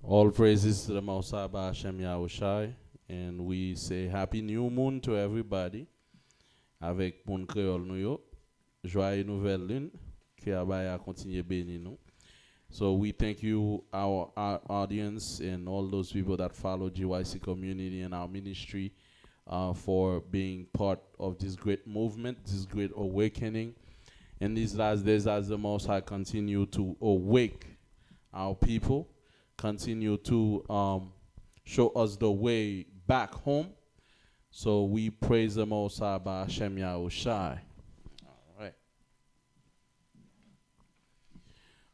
All praises to the Most High by Hashem Yahushai. And we say Happy New Moon to everybody. Avec mon créole nou yo. Joyeux nouvelle lune. Qui a continué béni nous. So we thank you, our audience, and all those people that follow GYC community and our ministry for being part of this great movement, this great awakening. In these last days, as the Most High continue to awake our people, continue to show us the way back home. So we praise the Most High by Hashem Yahushai.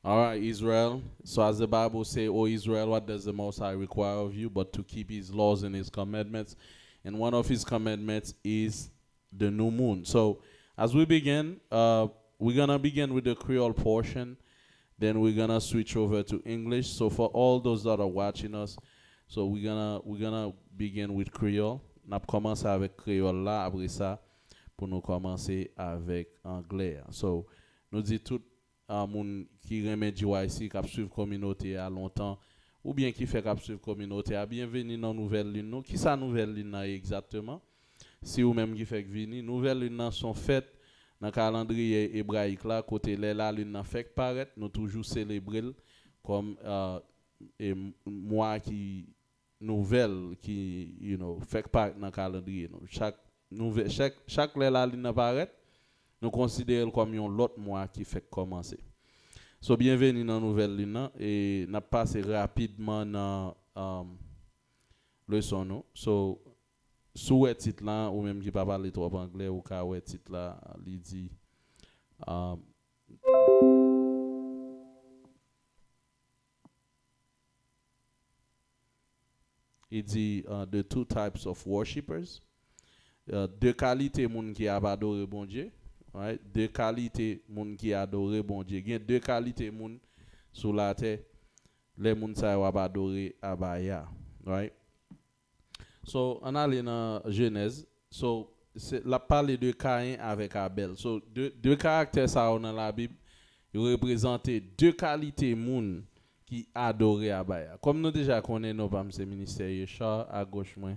All right, Israel. So as the Bible says, "O Israel, what does the Most High require of you but to keep his laws and his commandments?" And one of his commandments is the new moon. So as we begin, we're going to begin with the Creole portion. Then we're going to switch over to English. So for all those that are watching us, so we're gonna begin with Creole. N'a commencé avec Creole là, après ça, pour nous commencer avec Anglais. So, nous dit tout moun qui remet GYC, qui a suivi communauté à longtemps, ou bien qui fait qui suivi communauté, à bienvenue dans nouvelle lune. Nou, qui sa nouvelle lune exactement? Si ou même qui fait venir, nouvelle lune sont faites dans le calendrier hébraïque là, côté la lune n'a fait paraître, nous toujours célébrer comme mois qui nouvelle qui fait paraître dans le calendrier. Chaque la lune apparaît, nous considérons comme un autre mois qui fait commencer. So bienvenue dans la nouvelle lune et n'a passé rapidement dans le son. So sous le titre là ou même qui pas parler trop anglais ou ka ouais titre là il dit the two types of worshippers. Deux qualités moun qui a adoré bon Dieu. Right? Deux qualités moun qui adoré bon Dieu. Il y a deux qualités moun sur la terre. Les moun sa va adorer abaya. Right? So on a dans Genèse. So la parle de Caïn avec Abel. So deux caractères ça dans la Bible, ils représentent deux qualités moun qui adorait abaya. Comme nous déjà connaissons nos c'est ministère Yeshua à gauche moi.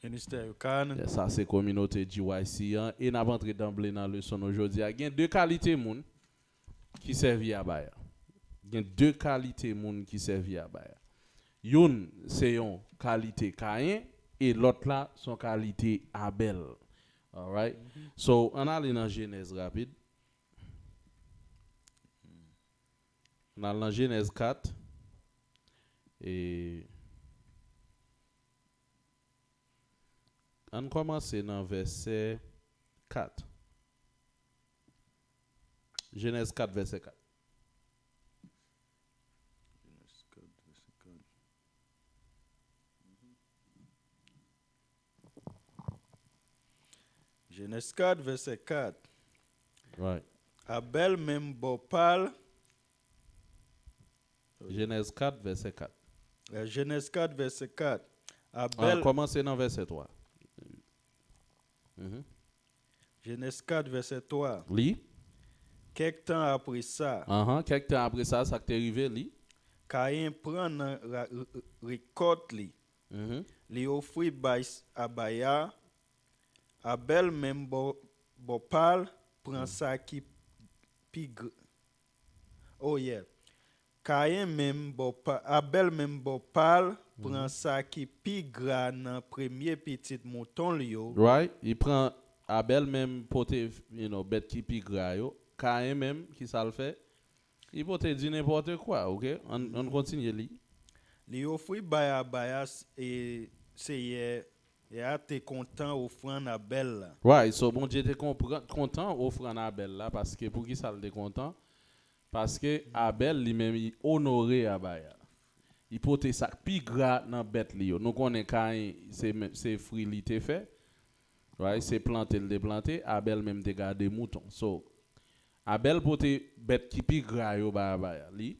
Ministère Kan. Ça c'est communauté GYC et n'a entré d'emblée dans le son aujourd'hui. Il y a deux qualités moun qui servent abaya. Il y a deux qualités moun qui servent abaya. Une c'est une qualité Caïn et l'autre là son qualité Abel. All right? So on a dans Genèse rapide. Dans Genèse 4 et on commence dans verset 4. Genèse 4 verset 4. Genèse 4 verset 4. Right. Abel même bopal. Genèse 4 verset 4. Genèse 4 verset 4. Abel commencez dans verset 3. Genèse 4 verset 3. Li. Quelque temps après ça. Quelque temps après ça, ça t'est arrivé li. Caïn prend récolte li. Li offrit abaya. Abel même bopal prend ça qui pigre. Oh yeah. Caïn même bopal, Abel même bopal prend ça qui pigre dans premier petit mouton lio. Right, il prend Abel même pote bête qui pigre yo. Caïn même qui ça le fait. Il pote dire n'importe quoi, OK? On continue li. Li offrit abaya et c'est et a été content offrande Abel. Right, so bon Dieu était content offrande Abel là parce que pour qui ça le content? Parce que Abel lui-même il honoré Abaya. Il portait ça plus gras dans bête li yo. Nous connaît Caïn c'est fruit li te fait. Right, c'est planté le déplanté, Abel même te garder mouton. So Abel portait bête qui plus gras yo ba Abaya li.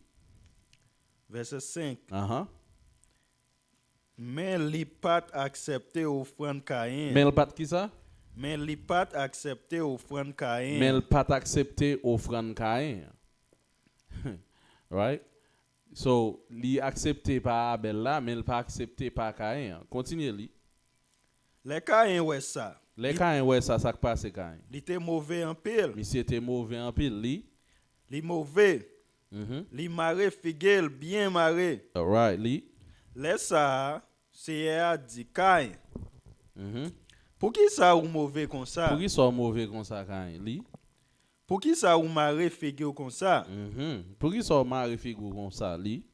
Verset 5. Mais li pas accepté offrande Caïn. Mais il pas qui ça? Mais li pas accepté offrande Caïn. Mais il pas accepté offrande Caïn. Right? So, li accepté par Abel là, mais il pas accepté par Caïn. Continue li. Les Caïn ouais ça. Les Caïn ouais ça qui passe Caïn. Il était mauvais en pile. Monsieur était mauvais en pile li. Il mauvais. Mhm. Il maré figel bien maré. All right, li. Les ça c'est a dit Caïn. Mhm. Pour qui ça ou mauvais comme ça? Pour qui soit mauvais comme ça Caïn li? Pour qui ça ou maré figel comme ça? Mhm. Pour qui soit mari figure comme ça li?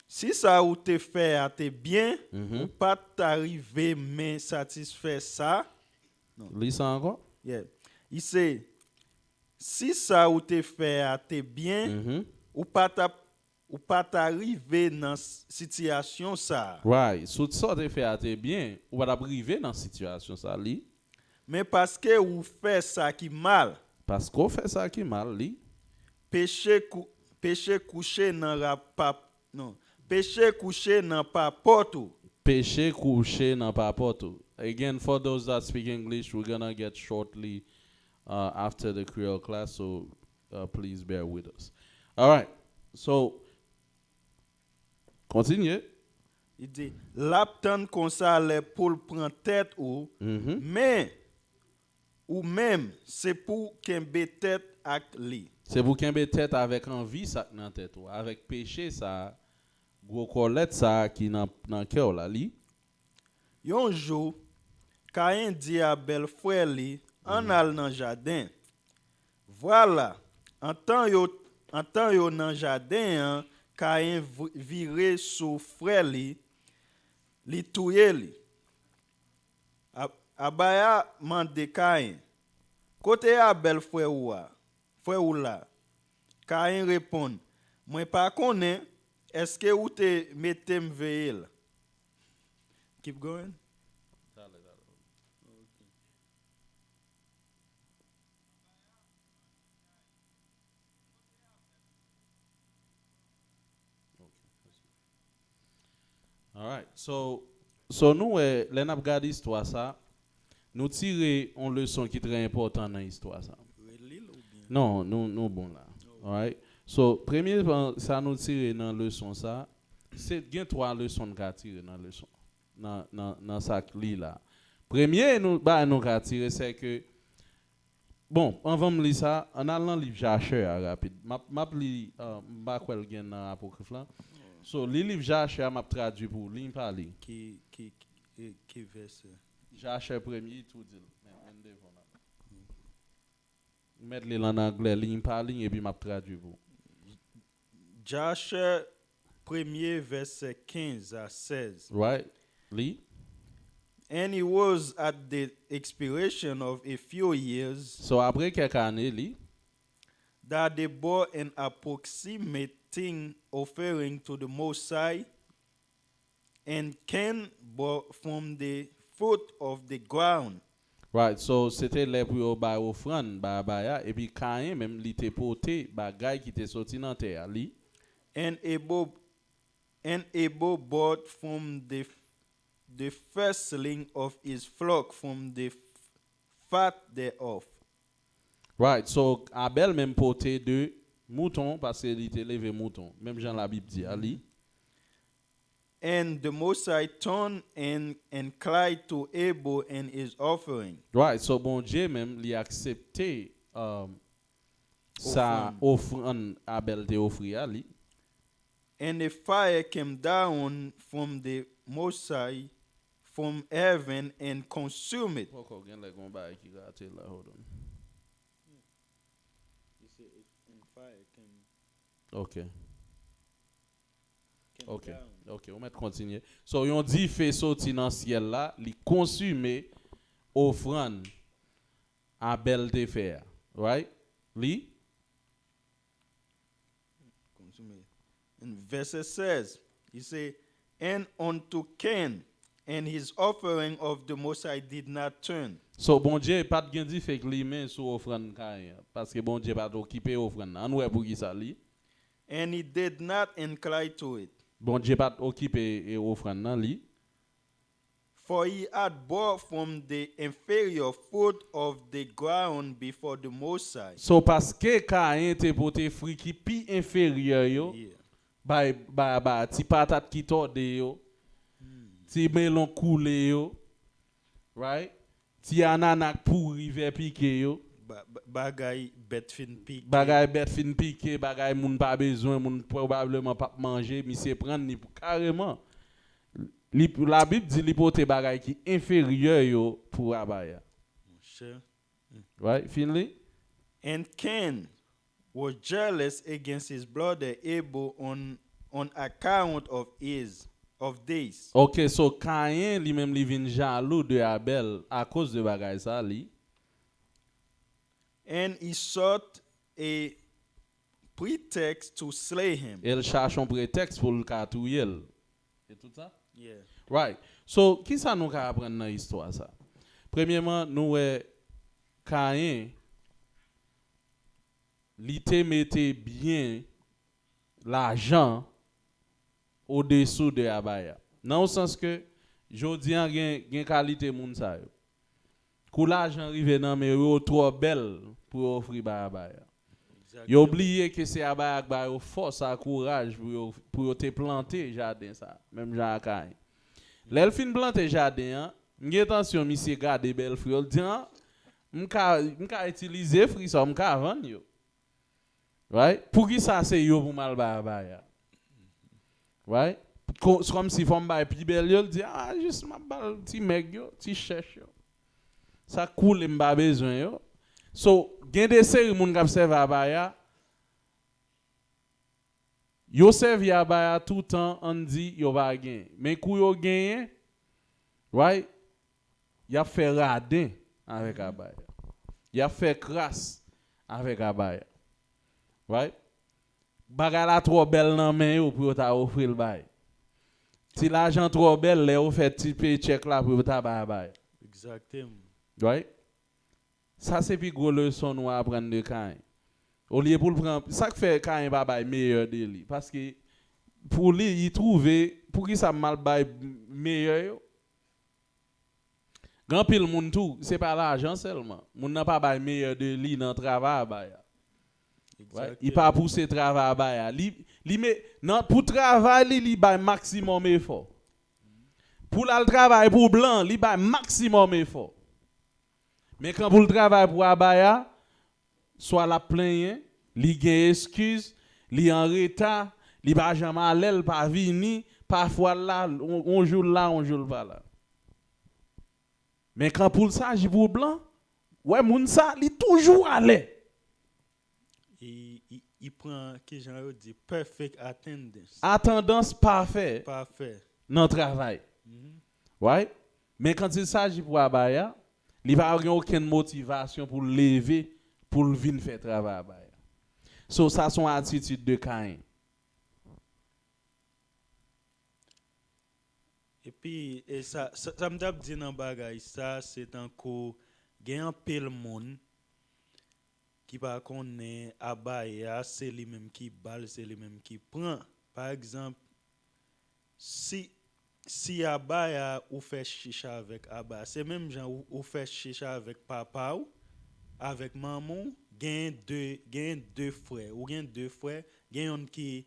Si ça ou te fait à te bien, Mhm. ou pas t'arriver mais satisfait ça. Li ça encore? Yeah. Il sait si ça ou te fait à te bien, Mhm. ou pas t'arriver dans situation ça. Right. So ça te fait à te bien, ou va arriver dans situation ça li. Mais parce que ou fait ça qui mal, Parce qu'on fait ça qui mal li. péché couché dans non, péché couché dans papote. Péché couché dans papote. Again, for those that speak English, we're gonna get shortly after the Creole class, so please bear with us. All right. So, continue. Il dit l'aptan comme ça les pour prendre tête Mhm. mais ou même c'est pour qu'un tête avec lui. C'est pour qu'il y ait tête avec envie ça dans tête ou avec péché ça gros colette ça qui dans cœur là li. Yon jour, Caïn dit à bel frère li, en al dans jardin. Voilà, en temps yo dans jardin, Caïn viré sous frère li touye li. Abaya mande Caïn, côté à bel frère ou là. Caïn répond, moi pas connais, est-ce que ou te mette m'veille? Keep going. All right. So nous les n'a regardé histoire ça, nous tirer une leçon qui est très importante dans l'histoire ça. Non, nous bon là. All right. So premier ça nous tirer dans leçon ça, c'est gain trois leçons qu'a tirer dans leçon. Dans ça li là. Premier nous tirer c'est que bon, avant de lire ça, on a un livre Jachère rapide. M'a li m'a quoi le gain dans apocryphe là. So li livre Jachère m'a traduit pour li pas li. Qui verset? Jachère premier tout dit. Mettre les en anglais, li pas li et puis m'a traduit pour. Jachère 1er verset 15 à 16. Right? Li? And it was at the expiration of a few years So après quelques années li, that they bore an approximating offering to the Most High, and Cain bore from the fruit of the ground. right, so c'était les pour ba offrande ba et puis Caïn même li te porté bagay qui te sorti dans terre li. And Abel bought from the firstling of his flock from the fat thereof. Right, so Abel même porté de mouton parce qu'il était levé mouton. Même Jean la Bible dit ali. And the Most High turned and cried to Abel and his offering. Right, so bon Dieu même li accepté sa offrande Abel te offri ali. And a fire came down from the Most High from heaven and consumed it. Pourquoi gen like on ba qui raté là, hold on. OK. OK. OK, on va continuer. So yon dit fait sorti dans ciel là, li consumer offrande Abel te faire. Right? Li? And verse says, he say, and unto Cain and his offering of the Most High did not turn. So bon Dieu pas de gen dit fait que li men sou offrande Caïn parce que bon Dieu pas occupé offrande. An wè pour qui ça li? And he did not incline to it. Bon Dieu pas occupé offrande nan li. For he had bought from the inferior fruit of the ground before the Most High. So parce que Caïn te porté fruit qui pi inférieur yo. Yeah. ti patate qui torde yo, ti melon coulé yo, right? Ti ananak pourri vers piqué yo. Bagay bet fin piqué. Bagay bet fin piqué, bagay moun pas besoin, moun probablement pas manger, mais c'est prendre ni carrément. La Bible dit li pote bagay qui inférieur yo pour abaya. Sure. Right? Finally? And Cain was jealous against his brother Abel on account of days. OK, so Caïn lui-même li vin jaloux de Abel à cause de bagay ça li. And he sought a pretext to slay him. Elle cherche un prétexte pour le catouiller. C'est tout ça? Yeah. Right. So, qui ça nous ka apprendre dans l'histoire ça? Premièrement, nous Caïn li te mette bien l'argent au-dessous de Abaya. Dans le sens que jodi an gen qualité moun sa yo. Kou l'argent rive nan mais yo trop belle pour offrir ba Abaya. Yo oublié que c'est Abaya qui ba yo force à courage pour te planter jardin ça, même Jean Caïn. L'el fin planter jardin, m'gè attention monsieur garder belle fruit, dit m'ka utiliser fruit ça, m'ka vendre yo. Right? Pour qui ça c'est yo pour mal ba Abaya. Right? Comme si femme ba plus belle yo, dit juste ma balle ti meg yo, ti cherche yo. Ça coule m'ba besoin yo. So, gen de série moun k'ap serve Abaya. Yo serve Abaya tout temps on dit yo va gagner. Mais kou yo gagner, right? Y a fait radin avec Abaya. Y a fait crasse avec Abaya. Right? Bagay la trop belle nan men yo pour ta offrir le bail. Si l'argent trop belle, les ou fait ti paycheck là pour ta bail. Exactement. Right? Ça c'est puis gros leçon nous apprendre de Caïn. Au lieu pour le prendre, ça que fait Caïn ba bail meilleur de lui parce que pour lui il trouver pour qui ça mal bail meilleur yo. Grand pile moun tout, c'est pas l'argent seulement. Moun n'a pas bail meilleur de lui dans travail bail. Ouais, il pas pousser travail bail. Li met non pour travail li bail maximum effort. Pour le travail pour blanc, li bail maximum effort. Mais quand pour le travail pour Abaya, soit la plainte, li gen excuse, li en retard, li pas jamais à l'aile, pas vini, parfois là, on joue là, on joue pas là. Mais quand pour ça, j'ai pour blanc, ouais, moun ça, li toujours à l'aile. Il prend, que j'en dit, perfect attendance. Attendance parfait. Parfait. Dans le travail. Ouais. Mais quand il s'agit pour Abaya, il va avoir aucune motivation pour lever, pour venir faire travail Abaya. So ça son attitude de Caïn. Et puis ça me dit dans bagay ça c'est encore gain pile monde qui pas connaît Abaya, c'est lui même qui balle, c'est lui même qui prend. Par exemple, si Abaya ou fait chicha avec Abaya, c'est même gens ou fait chicha avec papa ou avec maman, gain deux frères ou gain deux frères, gain un qui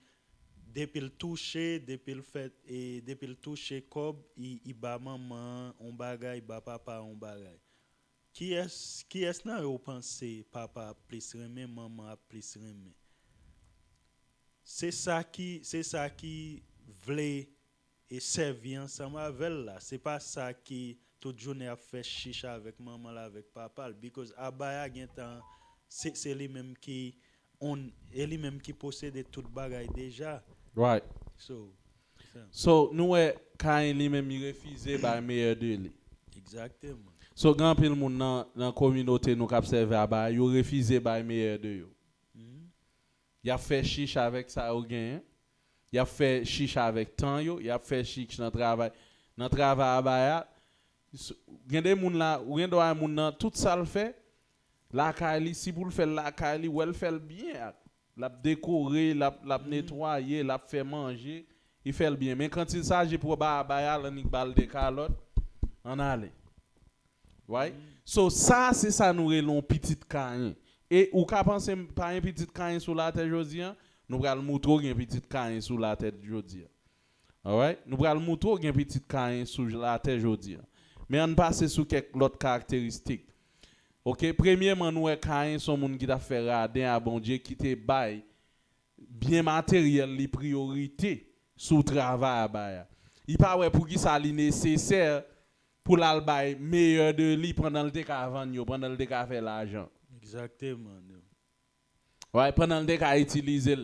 depuis le toucher, depuis le toucher cob, il bat maman, on bagaille, bat papa, on bagaille. Qui est nan yo pense papa a plus remet, maman a plus remet. C'est ça qui voulait et servir ensemble avec là. C'est pas ça qui toute journée a fait chicha avec maman là avec papa because Abaya gen temps c'est lui même qui possède toute bagaille déjà. Right. So nous Caïn lui-même il refusé par meilleur de lui. Exactement. So grand pile moun dans communauté nous k'ap serve Abaya, yo refusé par meilleur de yo. Il a fait chicha avec ça au gain. Il a fait chicha avec temps yo, il a fait chicha dans travail Abaya. Gen des moun là, ou gen do ay moun nan tout ça le fait. La Kali si pour le faire la Kali, ou elle fait bien. L'a décorer, l'a nettoyer, l'a fait manger, il fait le bien. Mais quand il s'agit pour Abaya, l'anique balle de calotte, on allait. Right? So ça c'est ça nous relons petite Caïn. Et ou ka penser pas un petit Caïn sur la terre jodi, nous allons montrer un petit Caïn sous la tête jodi. Alright? Nous allons montrer un petit Caïn sous la tête jodi. Mais on passe sur quelques autres caractéristiques. OK, premièrement nous Caïn son monde qui t'a fait radin à bon Dieu qui te bail bien matériel les priorités sous travail baya. Il pas ouais pour qui ça li nécessaire pour l'albaï meilleur de lui pendant le déca vendre pendant le déca faire l'argent. Exactement. Ouais, pendant le déca utiliser.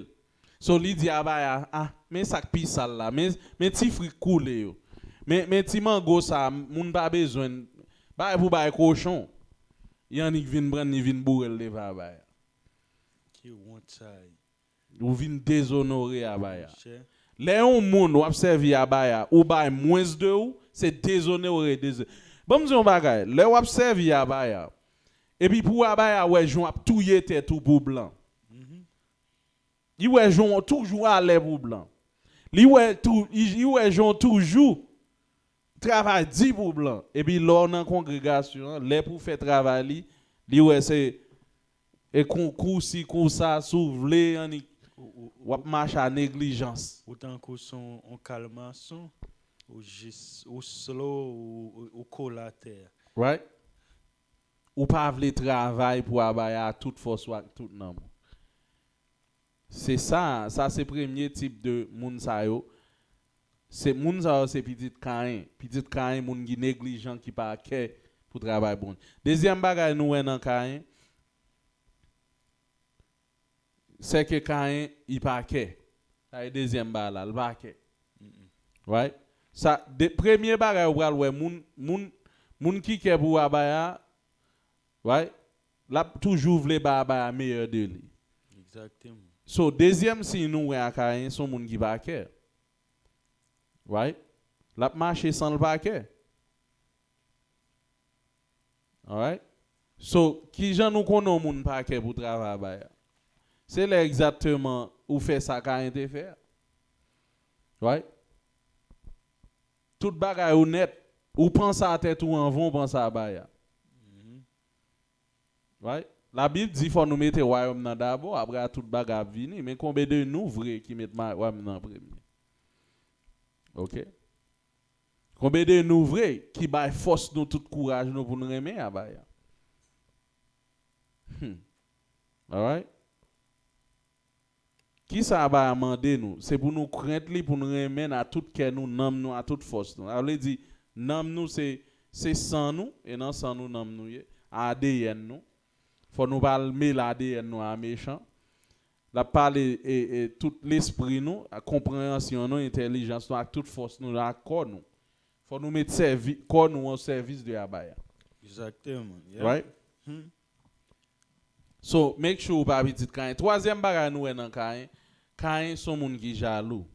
So li dit abaya mais ça pi sale là mais ti fric coulé yo. Mais ti mango ça moun pas besoin ba pour ba cochon. Yannick vinn prendre ni vinn bourrer le abaya. Qui want ça? Ou vinn déshonorer abaya. Les on moun ou observer abaya ou ba moins de ou c'est déshonorer bon me dire bagay les ou observer abaya et puis pour abaya ouais jon ap touyer tête tout pour blanc. Il ouais jon toujours à l'air pour blanc. Li ouais tout il ouais jon toujours travail dit pour blanc et puis là dans congrégation les pour faire travail li ouais c'est et concours si comme ça s'ouvler ou marche à négligence. Autant que son en calmation, ou slow, ou collatère. Right? Ou pas vle travail pour abaya toute force ou tout nom. C'est ça c'est premier type de moun sa yo. C'est moun sa yo c'est petit Caïn moun qui négligent qui pas care pour travail bon. Deuxième bagay nous dans Caïn c'est que Caïn il pas care. Ça deuxième bagay là, il pas care. Right? Ça de premier bagay ou pral ouais moun qui care pour abaya right? Là toujours vle ba abaya meilleur de lui. Exactement. So deuxième si nous à Caïn son moun qui pas care. Right? La marcher sans le paquet. Alright? So qui gens nous connaissons moun paquet pour travailler. C'est là exactement où fait ça Caïn te faire. Right? Tout bagay honnête ou pense à tête ou en vont pense à baya. Right? La Bible dit faut nous mettre royaume dans d'abord après tout bagay venir mais combien de nous vrai qui mettent royaume dans premier. OK? Combien de nous vrais qui bail force nous tout courage nous pour nous remettre à baya. All right? Qui ça va demander nous? C'est pour nous craindre pour nous remettre à tout cœur nous nom nous à toute force nous. Alors il dit nom nous c'est sans nous et non sans nous nom nous ADN nous. Faut nous pas mêler l'ADN nous à méchant. La parler et tout l'esprit nous, la compréhension nous, intelligence nous, à toute force nous, à corps nous. Faut nous mettre corps nous au service de Abaya. Exactement. Yeah. Right? So make sure pas petit Caïn. Troisième bagage nous dans Caïn son monde qui jaloux.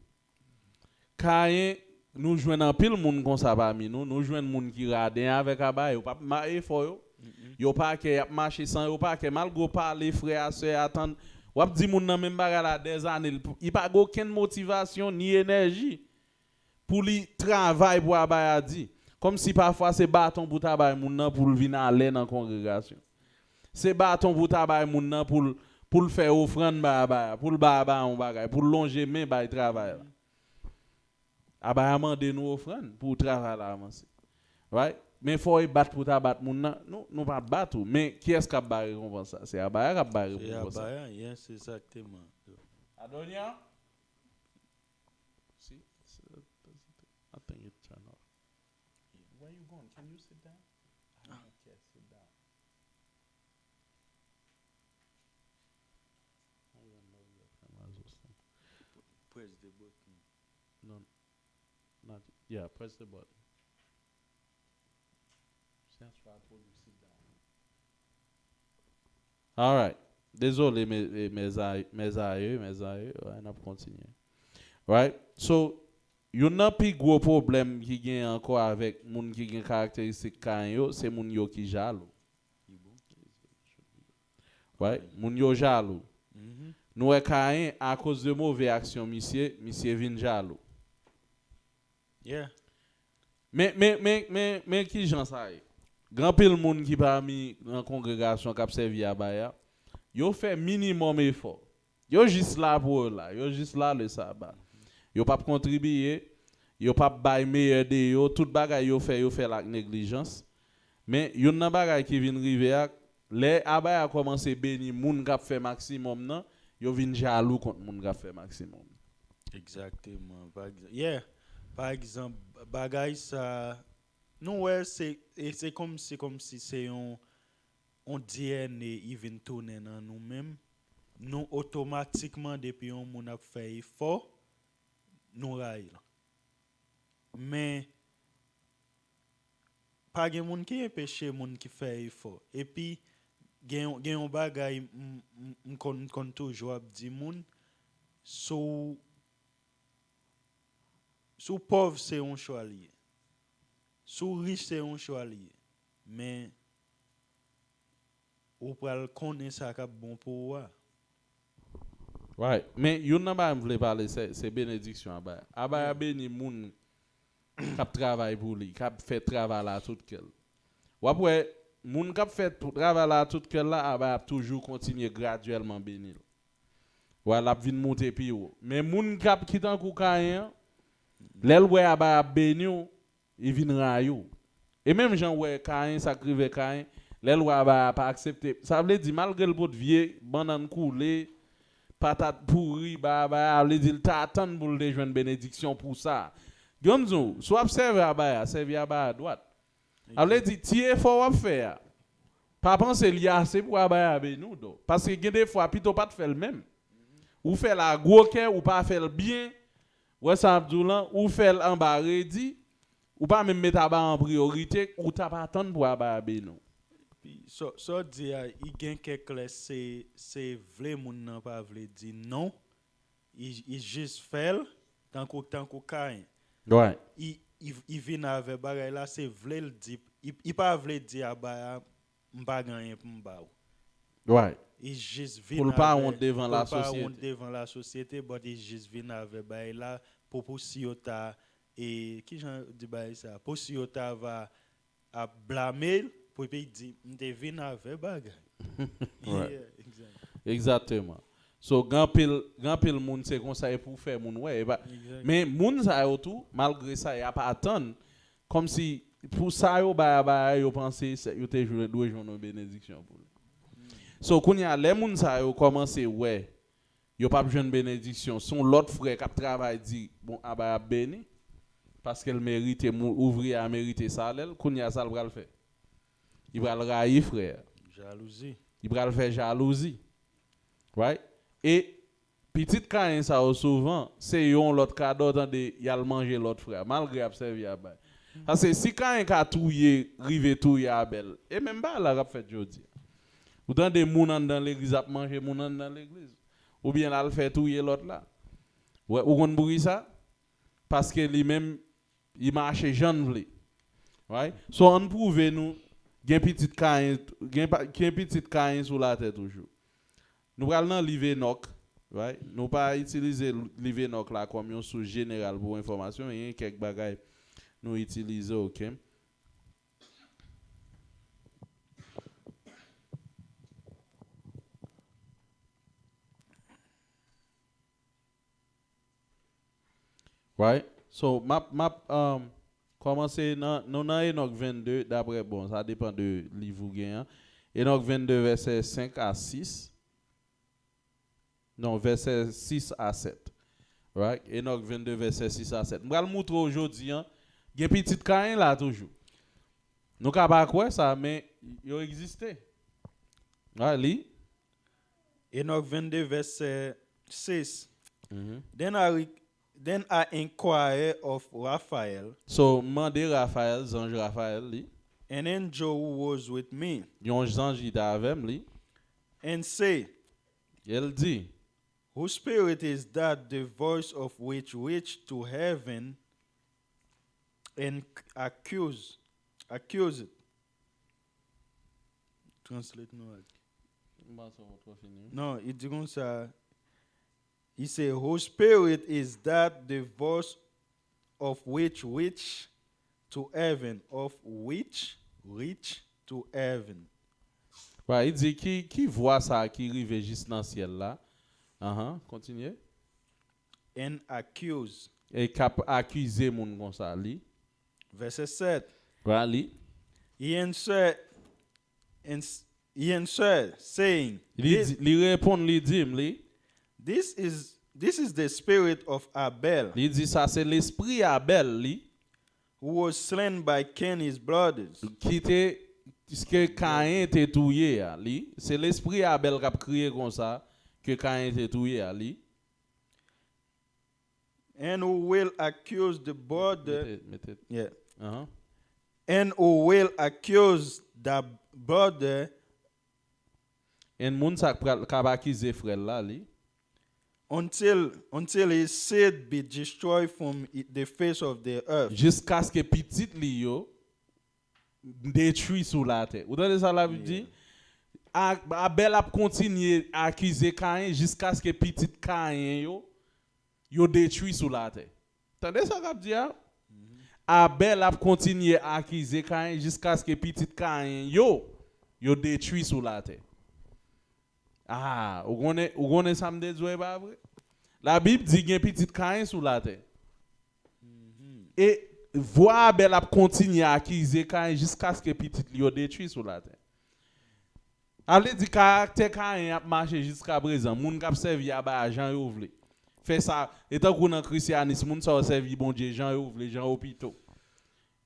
Caïn nous joignons en pile monde comme ça parmi nous joignons monde qui radin avec Abaya, pas marrer fort yo. Yo pas que y a marché sans yo pas que malgré parler frère sœur attendre ou dit moun nan même bagay la des années il pas aucune motivation ni énergie pour lui travail pour abaya dit comme si parfois c'est bâton pour travail moun nan pour venir aller dans congrégation c'est bâton pour travail moun nan pour faire offrande ba abaya pour ba on bagay pour longer main ba travail abaya mande nous offrande pour travail là right. Mais faut y battre pour ta battre moun nan nous pas battre mais qui est-ce qui a barré comme ça c'est abaya qui a barré pour ça. Abaya, yes, exactement. Adonia? See? I think it turned off. Where you going? Can you sit down? Okay, sit down. I don't know your camera's also. Press the button. No, not yeah. Press the button. That's why I told you sit down. All right. Désolé mes aïeux, on a continué. Right? So, you n'a plus gros problème qui gagne encore avec moun qui gagne caractéristique Caïn c'est moun yo qui jaloux. Right? Moun yo jaloux. Nous Caïn à cause de mauvaise action monsieur vinn jaloux. Yeah. Mais qui j'en sais? Grand pile monde qui parmi dans congrégation qui a servi à Baya, yo fait minimum effort. Yo juste là pour là, yo juste là le sabbat. Yo pas contribuer, yo pas bail meilleur de yo, tout bagay yo fait la négligence. Mais yon nan bagay qui vient river ak les abay a commencé béni moun k'ap fait maximum nan, yo vinn jaloux contre moun k'ap fait maximum. Exactement. Par exemple, bagay ça nous ouais c'est comme si c'est on DNA il vient tourner dans nous-mêmes. Nous automatiquement depuis on moun a fait effort nous rail. Mais pas gen moun qui empêche moun qui fait effort. Et puis gen yon bagay kon toujours di moun sou pauvre c'est un choix lié. Sou riche c'est un choix lié. Mais ou pral connaît ça ka bon pour wa. Ouais, mais yon nan ba m'vle parler c'est bénédiction abay. Abay a béni moun k'ap travail pour lui, k'ap fait travail là tout quel. Ou après moun k'ap fait travail là tout quel là abay a toujours continuer graduellement béni. Ou la vinn monter pi haut. Mais moun k'ap ki tan kou kayen, l'el wè abay a béni, il vinn rayou. Et même Jean wè kayen sakrive kayen, l'el wè abay a pas accepter. Ça veut dire malgré le pot vieux, banane coulé, patate pourri, bah veut dire t'attend pour le joindre bénédiction pour ça. Gonzo, soit observer à servir à droite. Elle dit tiens faut faire. Pas penser lié assez pour à nous parce que des fois plutôt pas de faire le même. Ou faire la gros cœur ou pas faire le bien. Ouais ça Abdoulan ou faire en bas ready ou pas même mettre en priorité ou t'as pas attendre pour à nous. So dit il gagne quelque c'est vrai moun nan pas vle di non. Il juste fait tant qu'on kain. Ouais. Il vient avec bagay là c'est vle le dit il pas vle dire aba m'pa gagner pour m'ba. Ouais. Il juste vient pour pas honte devant la société. Pas honte devant la société, mais il juste vient avec bagay là pour si yo ta et qui j'en dit bagay ça pour si yo ta va à blâmer pour puis dit m'te vinn avec bagay. Ouais. Exactement. So grand pile moun c'est comme ça pour faire moun ouais mais moun ça tout malgré ça y a pas attendre comme si pour ça yo yo penser yo te jouer deux jours de bénédiction pour. So kounya les moun ça yo commencer ouais yo pas besoin de bénédiction son l'autre frère qui travaille dit bon aba béni parce qu'elle mérite ouvrier a mérité salaire kounya ça le faire. Il va le railler frère. Jalousie. Il va le faire jalousie. Right? Et petit caïn ça souvent c'est yon l'autre cadeau tandis y a le manger l'autre frère malgré observer à bas. Parce que si caïn ka touyer rive touyer à belle et même pas la rap fait jodi. Ou dans des moun dans l'église a manger moun dans l'église ou bien là le fait touyer l'autre là. Ouais, ou kon bouri ça parce que lui même il marche jeune vle. Right? So on prouve nous gen petit caïn sous la tête toujours. Nous allons dans l'Ivenok, right? Nous pas utiliser l'Ivenok là comme une source générale pour information, il y a quelques bagages nous utilisons, OK? Right? So commencer dans Enoch 22 d'après bon, ça dépend de livre gain. Enoch 22 verset 5 à 6. Non, verset 6 à 7. Right? Enoch 22, verset 6 à 7. Je vais vous montrer aujourd'hui, il y a un petit caïn là toujours. Nous ne pouvons pas quoi ça, mais il existe. Ah, lis. Enoch 22, verset 6. Mm-hmm. Then I inquired of Raphael. So, mandé Raphaël, ange Raphaël, li. An angel who was with me. Yon ange qui était avec li. And say, Il dit, whose spirit is that the voice of which reached to heaven and accused it? Translate no. No, it goes he say, whose spirit is that the voice of which reached to heaven, of which reach to heaven. Ouais, il dit qui voit ça qui rive juste dans le ciel là. Continue. and accuse. Et cap accuser moun comme ça li. Verset 7. Voilà li. He answered, saying, Li répond li dit li. This is the spirit of Abel, Li dit ça c'est l'esprit Abel li who was slain by Cain his brothers. qui était que Caïn était tué a, li. C'est l'esprit Abel qui a crié comme ça que Caïn était tué a, li. And who will accuse the brother? Mettez. Yeah. Uh-huh. And who will accuse the brother En moun sa ka accuser frère là li. until his seed be destroyed from the face of the earth. Jusqu'à ce que petit li yo détruit sous la terre. Vous entendez ça la Bible dit? Abel a continué à accuser Caïn jusqu'à ce que petit Caïn yo détruit sous la terre. Entendez ça la Bible dit? Abel a continué à accuser Caïn jusqu'à ce que petit Caïn yo détruit sous la terre. Ah, vous connaissez ça me dit pas vrai? La Bible dit qu'il y a petit Caïn sous la terre. Et voix Abel a continué à accuser Caïn jusqu'à ce que petit lui détruit sous la terre. Allez dit caractère Caïn a marché jusqu'à présent. Moun k'ap servi à ba Jean yo vle. Fait ça étant qu'on dans christianisme moun ça servi bon Dieu Jean yo vle Jean hôpitaux.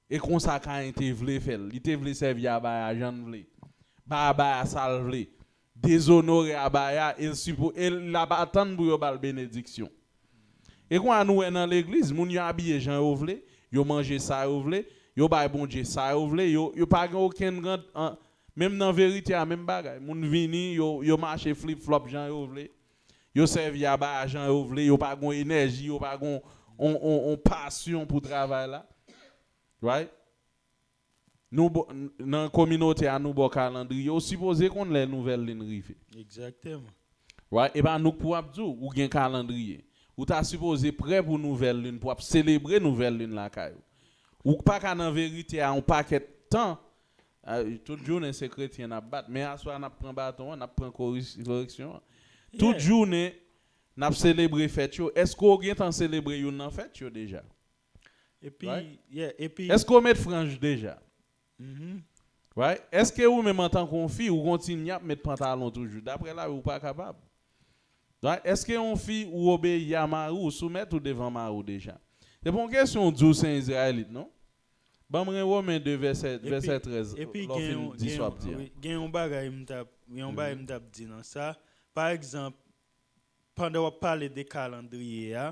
Et comme ça Caïn te vle faire, il te vle servir à ba Jean vle. Ba sal vle. Déshonorer à ba il la attendre pour yo bal bénédiction. Et quand nous dans l'église, moun yo habillé Jean yo vle, yo manger ça yo vle, yo bay bon Dieu ça yo vle, yo pas aucun grand même dans vérité à même bagay. Moun vini yo marcher flip flop Jean yo vle. Yo servi à ba Jean yo vle, yo pas gon énergie, yo pas gon on passion pour travail là. Right? Nous dans la communauté à nous bon calendrier, on supposé qu'on les nouvelles lignes rive. Exactement. Right? Et ben nous pour abdou ou gen calendrier. Ou ta supposé prêt pour nouvelle lune pour célébrer nouvelle lune la caillou. Ou pas qu'en vérité à un paquet de temps toute journée c'est chrétien n'a battre mais à soir n'a prend bâton, n'a prend correction. Toute journée n'a célébrer fête yo. Est-ce qu'on gen temps célébrer une en fête yo déjà? Et puis Right? et puis Est-ce qu'on met frange déjà? Mhm. Right? Est-ce que vous même en tant qu'on fille ou continue à mettre pantalon toujours d'après là ou pas capable? Right? Est-ce que on fille ou obéit à Marou ou soumettre ou devant Marou déjà? C'est pour une question du Saint Israélite, non? Bon, Romains 2 verset 13. Et puis gen un bagay m'tap dit dans ça. Par exemple, pendant on parle de calendrier,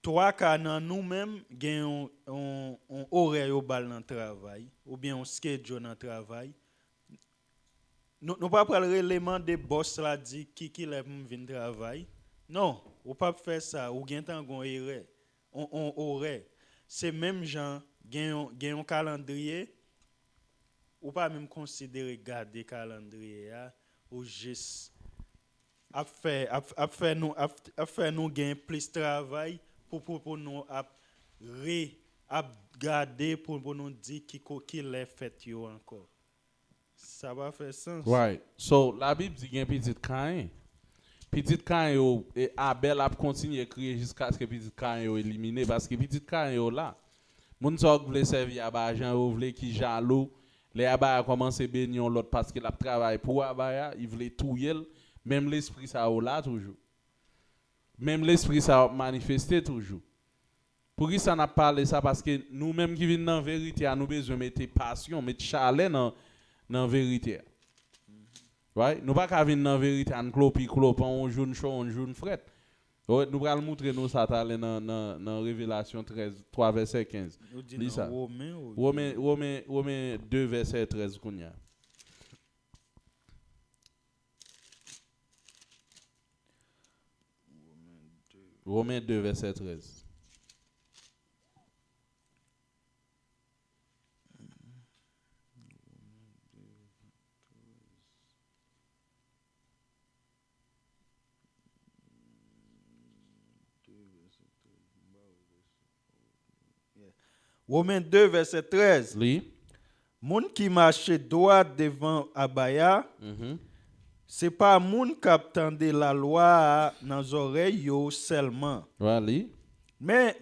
trois cas dans nous-mêmes gen on horaire au bal dans travail ou bien on schedule dans travail. Nous pas prendre l'élément de boss là dit qui lève vinn travail. Non, ou pas faire ça ou gen temps gon erreur. On horaire. C'est même gens gen un calendrier ou pas même considérer garder calendrier ou juste a faire nous gain plus travail pour nous garder pour nous dire qui les fait yo encore. Ça va faire sens. Right. So la Bible dit gen petit Caïn. Petit Caïn yo et Abel a continué à crier jusqu'à ce que petit Caïn yo éliminé parce que petit Caïn yo là. Moun sok vle servir à ba Jean yo vle qui jaloux. Les abaya commencé bénir l'autre parce qu'il a travaillé pour abaya, il voulait tout yel, même l'esprit ça là toujours. Même l'esprit ça manifesté toujours. Pour qui ça n'a parlé ça parce que nous même qui vinn dans vérité à nous besoin mettre passion, mettre chaleur dans vérité. Right? Nous pas qu'à venir dans vérité en clopi on jaune chaud, on jaune fret. Nous allons montrer nous ça dans Révélation 13 3 verset 15. Lis ça. Romains 2 verset 13 kounya. Romains 2 verset 13. Romains 2 verset 13. Li. Moun qui marche droit devant abaya, c'est pas moun k'ap tande la loi dans oreilles yo seulement. Right, Mais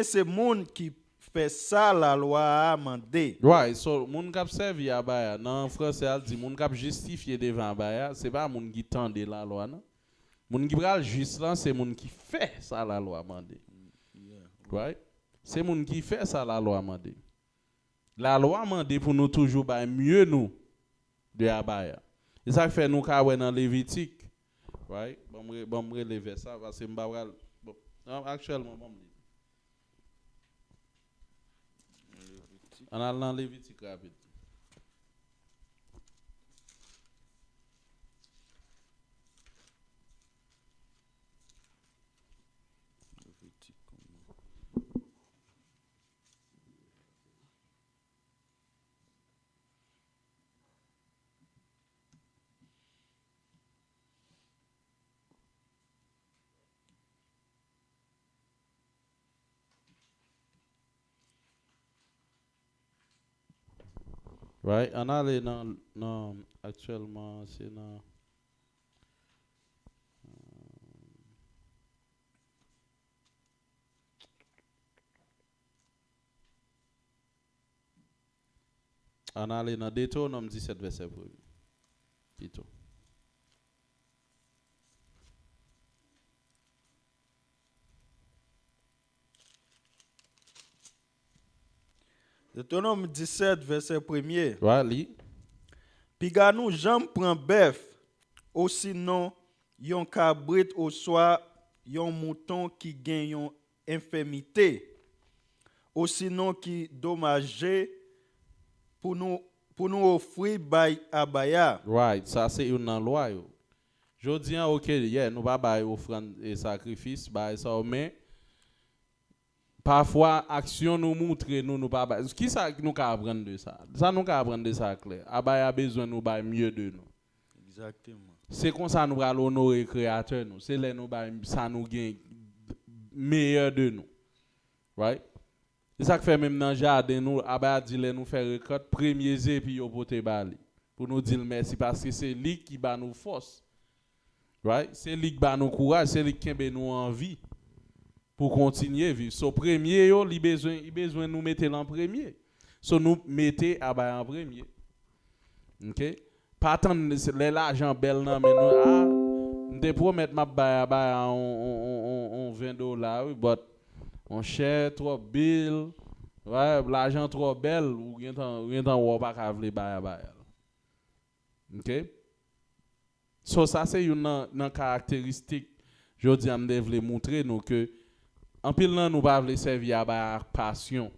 c'est moun qui fait ça la loi a mandé. right. So moun k'ap servi à baya. Dans français elle dit moun k'ap justifier devant baya, c'est pas moun qui tende la loi non. Moun qui pral juste là, c'est moun qui fait ça la loi mandé. Right? C'est moun qui fait ça la loi mandé. La loi mandé pour nous toujours ba mieux nous de abaya. Et ça fait nous ka dans Lévitique. Right? Bon me relever ça parce que m'ba pral bon actuellement bon on a dans Lévitique rapide. Right? On a les dans actuellement c'est dans on a les dans Deutéronome 17 verset 1. Plutôt. Deutéronome 17 verset 1er. Right, li? Puis gars nous j'aime prend bœuf ou sinon yon cabrit ou soit yon mouton qui gagne yon infirmité ou sinon qui dommagé pour nous offrir bay abaya. Right, ça c'est une dans loi yo. Jodi an OK, yeah, nous pas bay offrande et sacrifice, bay ça mais parfois action nous montre nous pas bay. Qui ça nous ka apprendre de ça? Ça nous ka apprendre de ça clair. Abaya besoin nous bay mieux de nous. Exactement. C'est comme ça nous allons honorer créateur nous. C'est là nous bay ça nous gain meilleur de nous. Right? C'est ça que fait même dans jardin nous abaya dit nous faire récolte premier et puis yo pote bali pour nous dire merci parce que c'est lui qui ba nous force. Right? C'est lui qui ba nous courage, c'est lui qui kembe nous envie pour continuer vivre. So premier yo il besoin nous mettre en premier. So nous mettez abaya en premier. OK? Pas attendre l'argent belle non mais nous on te promettre m'a baya on $20 but on cher trop bill, ouais, l'argent trop belle ou rien temps pas ka vle baya. OK? So ça c'est une caractéristique jodi am devle montrer nous que en pile nan nous pas vle servir à passion.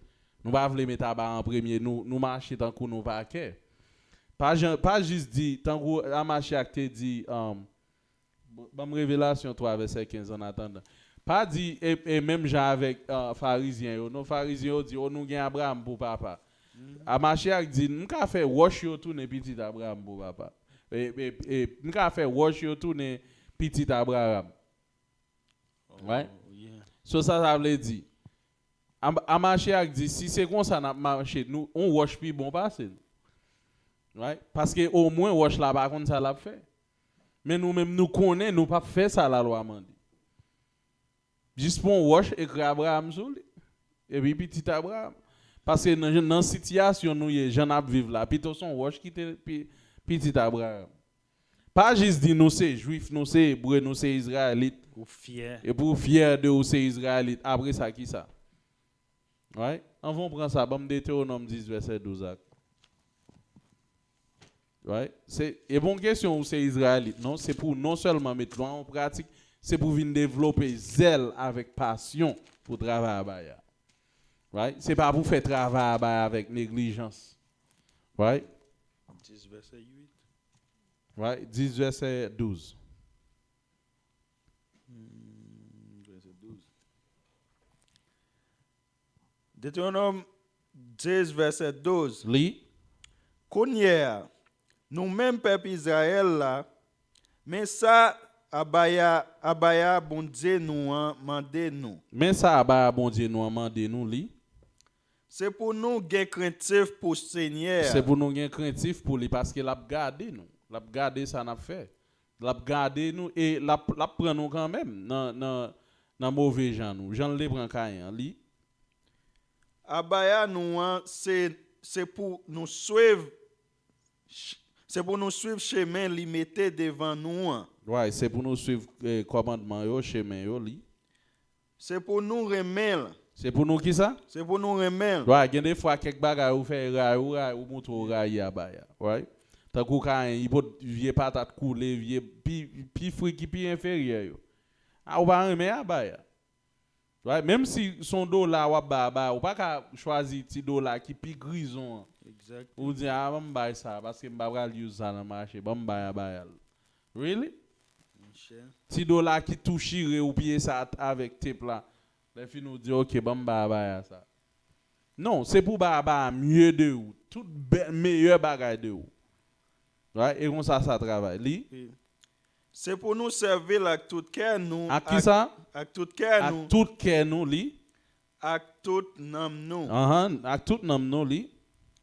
Nous pas vle mettre à en premier nous marcher tant que nous pas que. Pas juste dit tant que a marcher acte dit bonne révélation 3 verset 15 en attendant. Pas dit et même gens avec pharisiens yo. Non pharisiens yo dit oh nous gen Abraham pour papa. A marché ak dit nous ka faire wash yo tourner petit Abraham pour papa. Et nous ka faire wash yo tourner petit Abraham. Ouais. So ça veut dire a marché ak dit si c'est comme ça n'a marché nous on wash puis bon passer. Right? Parce que au moins wash là par contre ça l'a fait. Mais nous même nous connaît nous pas faire ça la loi mandi. Juste pour wash écrit Abraham sur lui. Et puis petit Abraham. Parce que dans la situation nous les gens à vivre là, plutôt son wash qui petit Abraham. Pas juste dire nous c'est juifs, nous c'est hébreux, nous c'est israélites. Pour fier. Et pour fier de nous c'est israélites. Après ça qui ça? Ouais, on va prendre ça, bon Deutéronome 10 verset 12. Ouais, c'est et bonne question où c'est israélite. Non, c'est pour non seulement mettre loi en pratique, c'est pour venir développer zèle avec passion pour travailler à Baya. Right? C'est pas pour faire travail à Baya avec négligence. Right? 10 verset 8. Right? 10 verset 12. Verset 12. Deutéronome 10 verset 12. Li? Kounye, nous-mêmes peuple Israël là, mais ça abaya bon Dieu nous mandé nous. Mais ça Abaya bon Dieu nous mandé nous li. C'est pour nous gain craintif pour Seigneur. C'est pour nous gain craintif pour lui parce qu'il a gardé nous. L'a garder ça n'a fait. L'a garder nous et la prend nous quand même dans mauvais gens nous. Jean le prend caïn li. Abaya nous hein, c'est pour nous suivre chemin limité devant nous. Hein. Ouais, c'est pour nous suivre commandement yo chemin yo li. C'est pour nous remettre. C'est pour nous qui ça? C'est pour nous remettre. Ouais, il y a des fois quelques bagages ou fait ou montre rail abaya, right? Tant que quand il peut vieux patate couler, vieux pi fruit qui pi inférieur yo. Ah ou pas remettre abaya. Ouais, même si son dos là ou ba ou pas ka choisir ti dos là qui pi grison. Exactement. Ou dire ah m'bay ça parce que m'ba pral use ça dans marché, m'bay abaya. Really? Ti dos là qui toucher ou pied ça avec tape là. Les filles nous disent, ok, bon, bah, ça. Non, c'est pour bah, mieux de vous. Tout meilleur bagage de vous. Ouais, et comme ça travaille. C'est pour nous servir avec tout cœur, nous. À qui ça? Avec tout cœur, nous. À tout cœur, nous, li. Avec tout nom, nous. Avec tout nom, nous, li.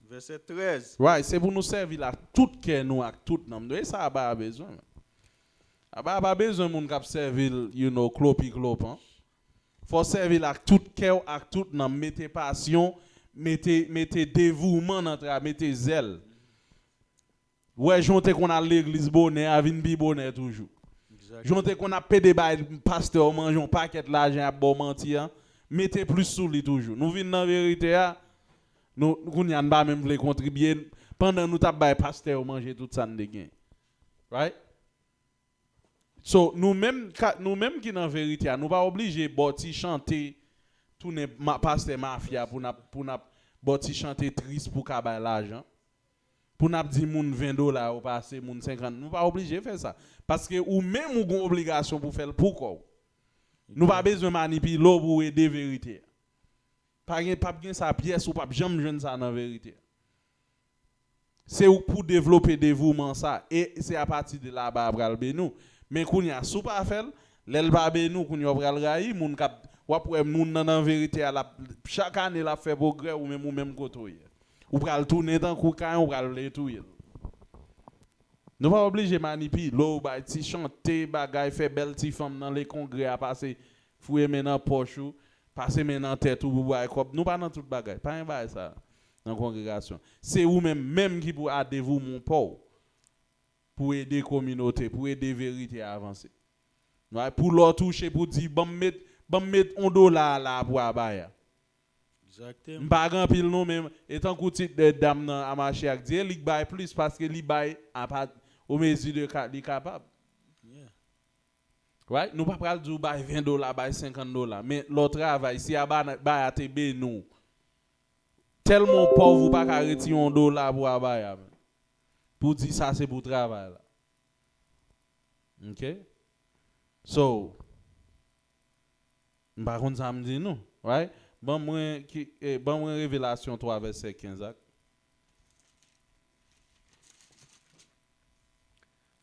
Verset 13. Ouais, c'est pour nous servir avec tout cœur, nous, avec tout nom. Et ça a pas besoin. A pas besoin de monde qui servir, clopi, hein. Faut servir avec tout cœur, avec tout nom, mettez passion, mettez dévouement dans travail, mettez zèle. Ouais, jonte qu'on a l'église bonnet, a vinn bi bonnet toujours. Jonte qu'on a pédé bay pasteur mange un paquet l'argent à bon mentir, mettez plus sous lui toujours. Nous vinn dans vérité nous qu'on y a pas même vle contribuer pendant nous t'a bay pasteur manger tout ça de gain. Right? So, nous-mêmes qui dans vérité, nous pas obligés de chanter tout ne pasteur mafia pour na chanter triste pour ka l'argent. Pour n'a dire moun $20 ou passer moun 50, nous pas obligés de faire ça parce que ou même ou gon obligation pour faire pourquoi. Nous pas besoin manipuler pour aider vérité. Pas bien sa pièce ou pas jamais jeune ça dans vérité. C'est pour développer dévouement ça et c'est à partir de là bas pral nous. Mais qu'on y a sous pas faire l'el ba nous qu'on y a pral rayi moun k'ap ou pour moun dans vérité chaque année la fait progrès ou même côté. Ou pral tourner dans koukan ou pral le tout. Nous pas obligé manipuler l'eau ba ti chanter bagay fait belle ti femme dans les congrès à passer fouiller maintenant poche ou passer maintenant tête ou boire comme nous pas dans toute bagay pas un bail ça dans congrégation. C'est ou même qui pour aider vous mon pauvre pour aider communauté, pour aider vérité à avancer. Ouais, pour leur toucher pour dire bon mettre $1 là pour abaya. Exactement. M'pa grand pile non même étant coutit de dame à marcher avec Dieu, li bail plus parce que li bail au mesure de li capable. Yeah. Right? Nous pas pral dire bail $20, bail $50, mais leur travail si a bail ATB nous tellement pauvre pas ka retirer $1 pour abaya. Pour dire ça c'est pour travail là. OK? So m'pa kon ça me dit non, right? Bon moi Révélation 3 verset 15.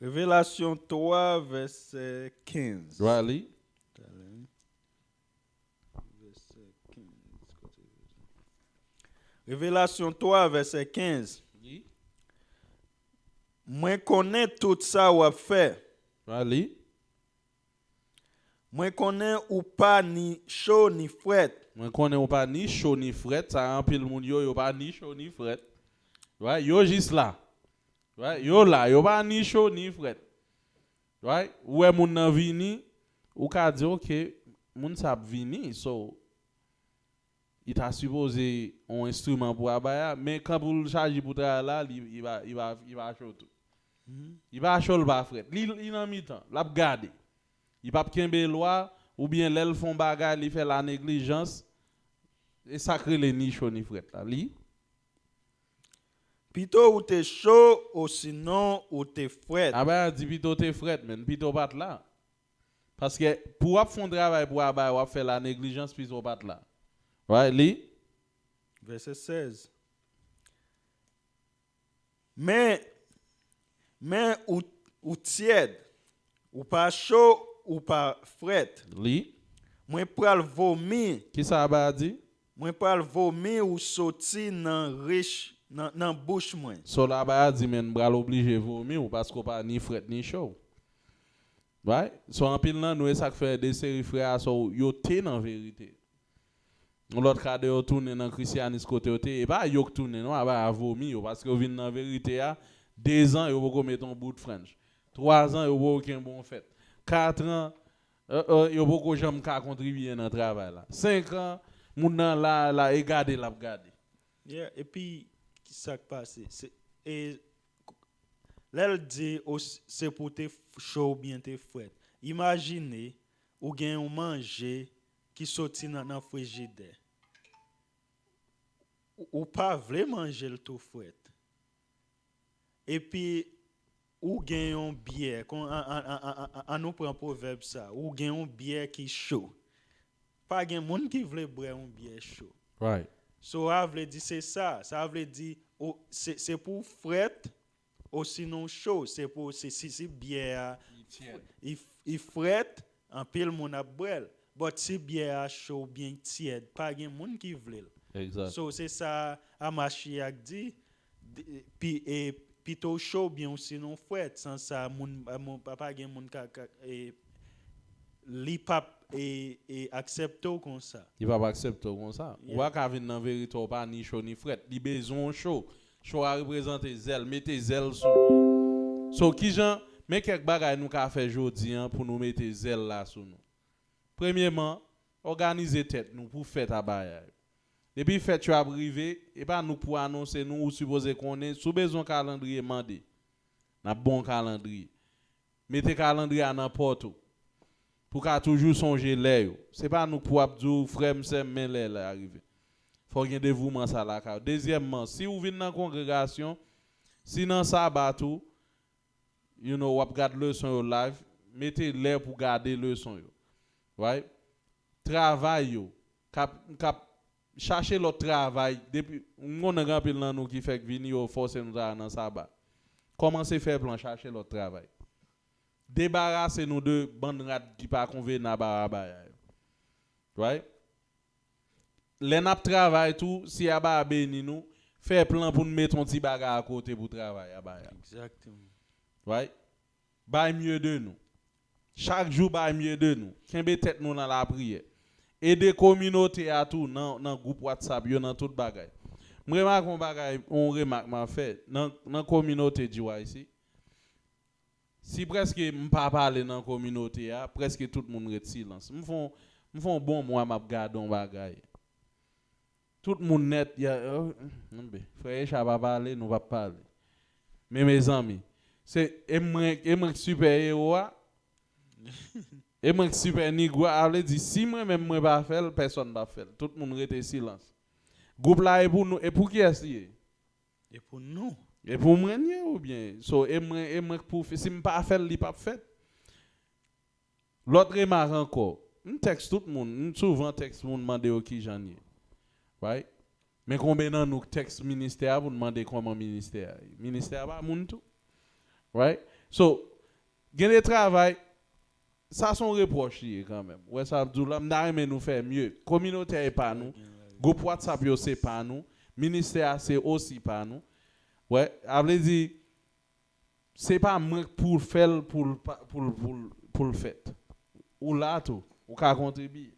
Révélation 3 verset 15. Right? Verset 15. Révélation 3 verset 15. Moi connais tout ça ou a fait. Right? Moi connais ou pas ni chaud ni fret. Moi connais ou pas ni chaud ni fret, ça en pile moun yo pas ni chaud ni fret. Right? Yo juste là. Right? Yo là, yo pas ni chaud ni fret. Right? Ou moun nan vini, ou ka di OK, moun sa vini, so il t'a supposé un instrument pour abaya, mais quand pour le charger pour là, il va chaud tout. Il va chaud le ba fret. Il en mi-temps, l'a garder. Il pas kembe loi ou bien l'el font bagay, il fait la négligence et sacré les ni chaud ni fret là. Li Plutôt ou t'es chaud ou sinon ou t'es fret. Ah ben dit plutôt t'es fret men, plutôt pas là. Parce que pour faire travail pour abay ou faire la négligence plutôt pas là. Ouais, li Verset 16. Mais ou tiède, ou pas chaud ou pas fret. Li Moi pral vomir. qui ça ba dit? Moi pral vomir ou sorti dans riche dans bouche moi. So là ba dit men bral obligé vomir parce qu'on pas ni fret ni chaud. Right? So en pile nan nous ça fait des séries frères so yo té en vérité. L'autre cas de tourner dans christianisme côté côté et pas yo tourner non ba vomir parce que vinn en vérité a 2 ans yo pas mettre un bout de French. 3 ans yo pas aucun bon fait. 4 ans yo pas jamais ka contribuer dans travail là. 5 ans moun nan la et garder la garder. Yeah, et puis ça qui passe et l'elle dit c'est pour te chaud bien te fret. Imaginez ou gen un manger qui sorti dans frigidaire. Ou pas vle manger le tout fret. Et puis ou gen un bière on nous prend proverbe ça, ou gen un bière qui chaud. Pas gen moun qui vle boire un bière chaud. Right. So ça veut dire c'est ça veut dire c'est pour fret ou sinon chaud, c'est pour si bière il fret en pile moun a boire. But si bière chaud bien tiède, pas gen moun qui vle. Exact. So c'est ça Amachiak dit puis to chaud bien ou sinon fret sans ça moun pas gen moun ka li pap et accepter comme ça. Il va pas accepter comme ça. Ou va ka vinn dans vérité ou pas ni chaud ni fret, li besoin chaud. Chaud a représenter zèle, mettez zèle sous. So qui gens mais quelques bagages nous ka faire jodi pour nous mettre zèle là sous nous. Premièrement, organiser tête nous pour faire tabac. Depuis fête tu a privé et pas nous pour annoncer nous ou supposer qu'on est sous besoin calendrier mandé. N'a bon calendrier. Mettez calendrier à n'importe où. Pour qu'à toujours songer l'air. C'est pas nous pour abdou frère m'sem men l'air arrivé. Faut qu'il y ait dévouement ça là. Deuxièmement, si vous venez dans la congrégation, si dans sabbat tout, you know, vous regardez leçon au live, mettez l'air pour garder leçon yo. Right? Travail yo. Chercher l'autre travail depuis on a grand pile dans nous qui fait que venir forcer nous dans sabbat. Commencez faire plan chercher l'autre travail. Débarrasser nous de bandes rat qui pas convenable à right? Les n'a travail tout si a ba béni nous faire plan pour nous mettre un petit bagage à côté pour travailler Exactement. Right? Ba mieux de nous. Chaque jour ba mieux de nous. Kembe tête nous dans la prière. Aider communauté à tout dans groupe WhatsApp yo dans tout bagage. Moi remarque un bagage on remarque m'a fait dans communauté GYC. Si presque m'pas parler dans communauté a presque tout le monde reste silence. Me font bon moi m'a garder un bagage. Tout le monde net y a frère ça va parler nous va parler. Mais mes amis, c'est moi super héros. Et moi super nigwa a dit si moi même moi pas faire personne va faire. Tout le monde reste silence. Groupe là est pour nous et pour qui est-ce? Et pour nous. Et pour moi ou bien so et moi pour si me pas faire li pas fait. L'autre remarque encore. Un texte tout le monde, souvent texte monde demander qui j'en ai. Right? Mais combien dans nous texte ministère vous demander comment ministère. Ministère pas moun tout. Right? So gain de travail ça son reproche quand même. Ouais ça Abdou là m'aimer nous faire mieux. Communauté est pas nous. Groupe WhatsApp yo c'est pas nous. Ministère c'est aussi pas nous. Ouais, avait dit c'est pas moi pour faire pour le fait. Ou là tout, ou ka contribuer.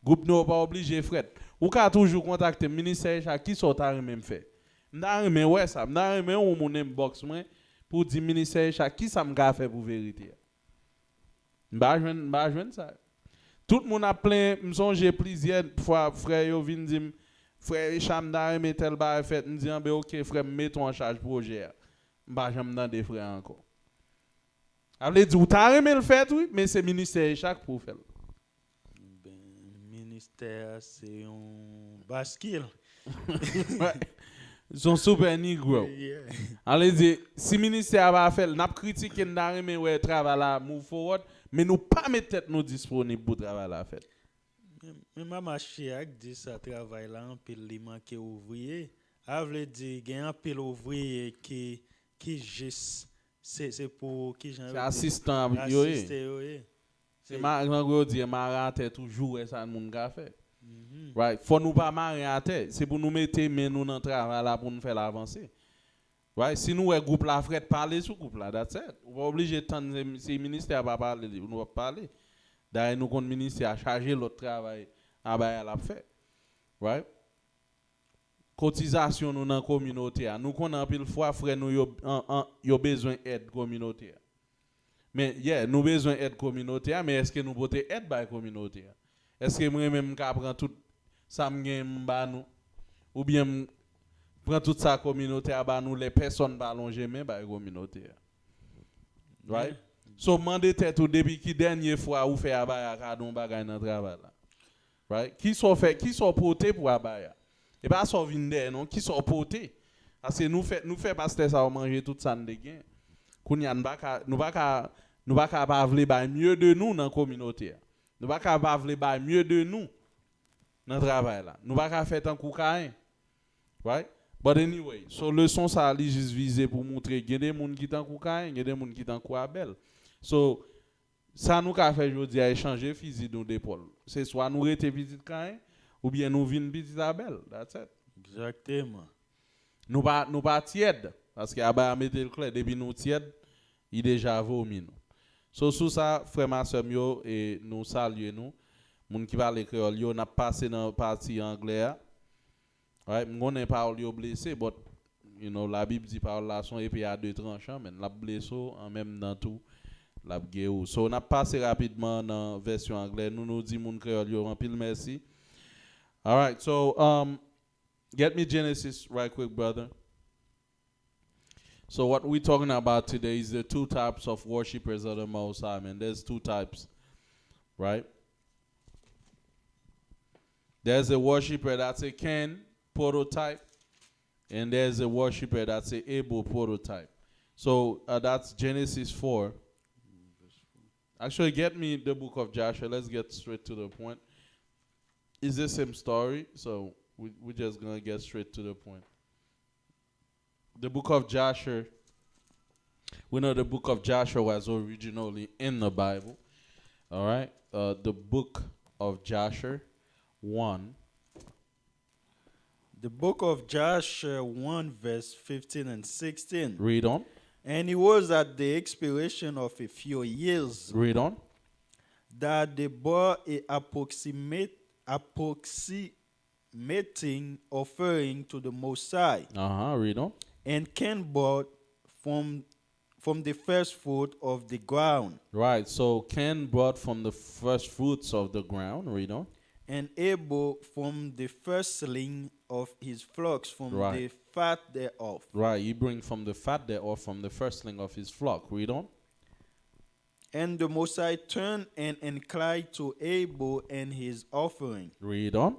Groupe nous pas obligé frère. Ou ka toujours contacter ministère chaque qui sort à même fait. M'da mais ouais ça, m'da mais on mon inbox moi pour dire ministère chaque qui ça m'ga fait pour vérité. M'ba joindre ça. Tout le monde a plein m'songe plusieurs fois frère yo vinn dire frère Chamda met tel ba fait me dit ben OK frère mets-toi en charge projet. M'ba jamais dans des frères encore. Avait dit ou t'as aimé le fait oui mais c'est ministère chaque pour faire. Ben ministère c'est un bascule. Son super nigro. Allez dire si ministère va faire n'a critiquer n'a aimé ouais travail là move forward mais nous pas mettre tête nous disponible pour travail là fait. Mais maman Chiak dit ça travail là en pile li manque ouvrier. A veut dire gagne un pile ouvrier qui juste c'est pour qui genre assistant yo. C'est ma grand dire ma rate toujours ça moun ga fait. Right? Faut nous pas marrer à terre. C'est pour nous mettre mais nous dans le travail là pour nous faire avancer. Right? Si nous, un groupe là, frère, parler sur groupe là, that's it. On va obligé de tendre si le ministère va parler, nous va parler. D'ailleurs, nous, comme ministère, a chargé l'autre travail à la fait. Right? Cotisation nous dans la communauté. Nous connaissons pile fois, frère, nous avons besoin d'aide communautaire. Mais, yeah, nous avons besoin d'aide communautaire, mais est-ce que nous pouvons aide par la communauté? Est-ce que moi-même, je prends tout ça, nous, ou bien prend toute sa communauté à bas nous les personnes ballon jamais par la communauté. Right? So mandez tête ou depuis qui dernière fois ou fait abaya cadon bagay dans travail là. Right? Qui sont portés pour abaya. Et pas sont vinde non, qui sont portés. Parce que nous fait pasteur ça manger tout ça de gain. Kounya nous pas capable ba mieux de nous dans communauté. Nous pas capable ba mieux de nous dans travail là. Nous pas faire tant coup caïn. Right? But anyway, so leçon ça li juste visé pour montrer qu'il y a des gens qui t'en cocaïne, il y a des gens qui t'en abel. So ça nous a fait aujourd'hui à échanger physique nous d'épaule. C'est soit nous rester petite caïn ou bien nous vinn petite abel. That's it. Exactement. Nous pas tiède parce que aba mettre le clair depuis nous tiède, il déjà vomi nous. So sous ça frère ma sœur yo et nous saluer nous. Moun qui parle créole yo n'a passé dans partie anglais. Right, on n'est pas blessé, but you know la Bible dit par là son épée à deux tranchants, mais la blessé en même dans tout la guerre. So on a passé rapidement dans version anglaise. Nous dit moun créole yo en pile merci. All right, so get me Genesis right quick, brother. So what we're talking about today is the two types of worshipers of the Most High, man. There's two types, right? There's a worshiper that's a Cain prototype, and there's a worshiper that's a Abel prototype. So that's Genesis 4. Actually, get me the book of Joshua. Let's get straight to the point. It's the same story, so we're just going to get straight to the point. The book of Joshua, we know the book of Joshua was originally in the Bible. All right? The book of Joshua 1. The book of Joshua 1 verse 15 and 16. Read on. And it was at the expiration of a few years Read on. that they bore a approximating offering to the Most High. Read on. And Cain brought from the first fruit of the ground. Right. So Cain brought from the first fruits of the ground. Read on. And Abel from the firstling of his flocks, from the fat thereof. Right. He bring from the fat thereof, from the firstling of his flock. Read on. And the Most High turned and inclined to Abel and his offering. Read on.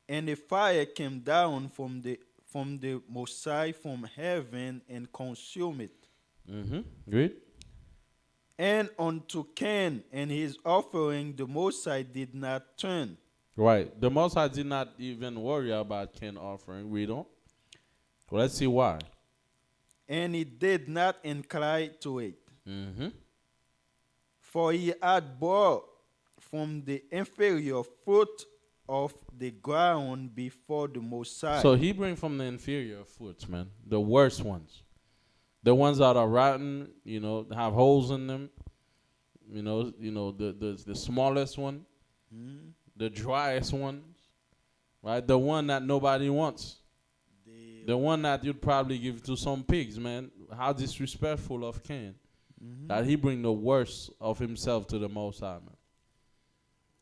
And a fire came down from the Most High from heaven and consumed it. Read. And unto Cain and his offering the Most High did not turn. Right. The Most High did not even worry about Cain's offering. Read on. Well, let's see why. And he did not incline to it. For he had brought from the inferior fruit of the ground before the Most High. So he bring from the inferior fruits, man. The worst ones. The ones that are rotten, have holes in them. The smallest one. The driest ones. Right? The one that nobody wants. The one that you'd probably give to some pigs, man. How disrespectful of Cain. That he bring the worst of himself to the Most High, man.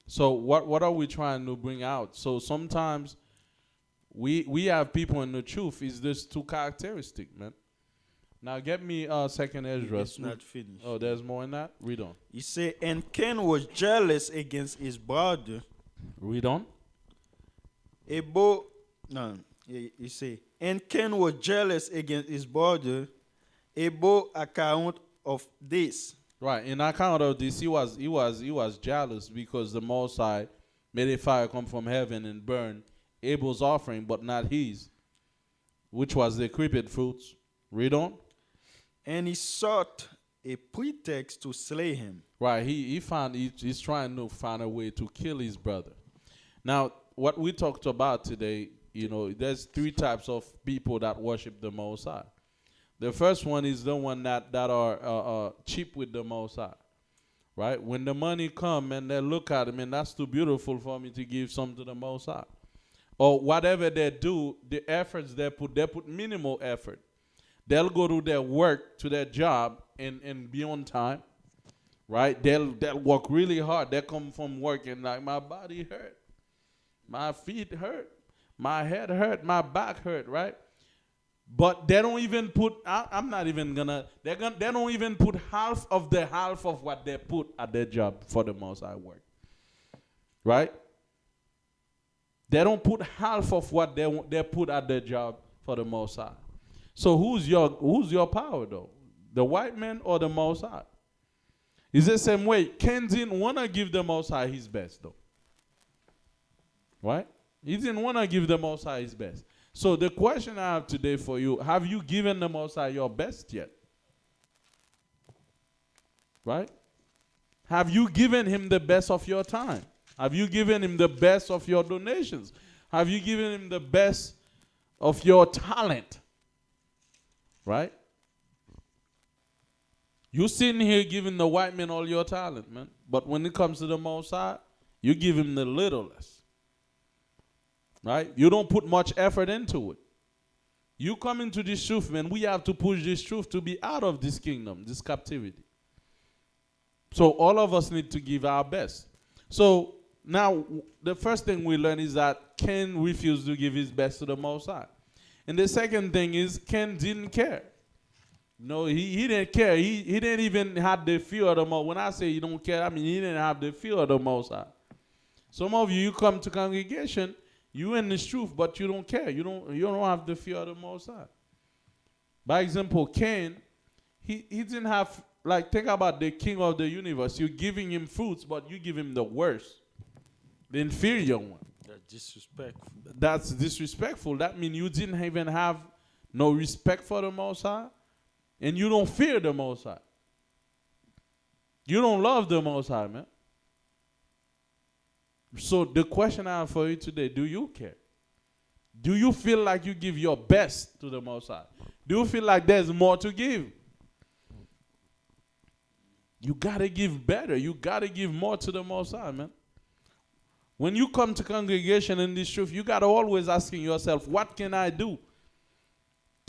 So what are we trying to bring out? So sometimes we have people in the truth. Is this two characteristic, man? Now get me second Ezra. It's not finished. Oh, there's more in that? Read on. He said, and Cain was jealous against his brother. Read on. He said, and Cain was jealous against his brother. A bore account of this. Right. In account of this, he was jealous because the Most High made a fire come from heaven and burn Abel's offering, but not his, which was the creeping fruits. Read on. And he sought a pretext to slay him. Right. He's trying to find a way to kill his brother. Now, what we talked about today, there's three types of people that worship the Most High. The first one is the one that are cheap with the Most High, right? When the money come and they look at him, and that's too beautiful for me to give some to the Most High. Or whatever they do, the efforts they put minimal effort. They'll go to their work, to their job, and be on time, right? They'll work really hard. They come from work and like, my body hurt, my feet hurt, my head hurt, my back hurt, right? But they don't even put, I'm not even gonna, they don't even put half of what they put at their job for the Most High work, right? They don't put half of what they put at their job for the Most High. So who's your power though? The white man or the Most High? It's the same way. Cain didn't want to give the Most High his best though. Right? He didn't want to give the Most High his best. So the question I have today for you, have you given the Most High your best yet? Right? Have you given him the best of your time? Have you given him the best of your donations? Have you given him the best of your talent? Right? You sitting here giving the white man all your talent, man. But when it comes to the Most High, you give him the littlest. Right? You don't put much effort into it. You come into this truth, man. We have to push this truth to be out of this kingdom, this captivity. So all of us need to give our best. So now the first thing we learn is that Cain refused to give his best to the Most High. And the second thing is Cain didn't care. No, he didn't care. He didn't even have the fear of the Most. When I say you don't care, I mean he didn't have the fear of the Most High. Some of you come to congregation, you in this truth, but you don't care. You don't have the fear of the Most High. By example, Cain, he didn't have, like, think about the king of the universe. You're giving him fruits, but you give him the worst, the inferior one. That's disrespectful. That's disrespectful. That means you didn't even have no respect for the Most High, and you don't fear the Most High. You don't love the Most High, man. So the question I have for you today, do you care? Do you feel like you give your best to the Most High? Do you feel like there's more to give? You got to give better. You got to give more to the Most High, man. When you come to congregation in this truth, you got to always asking yourself, what can I do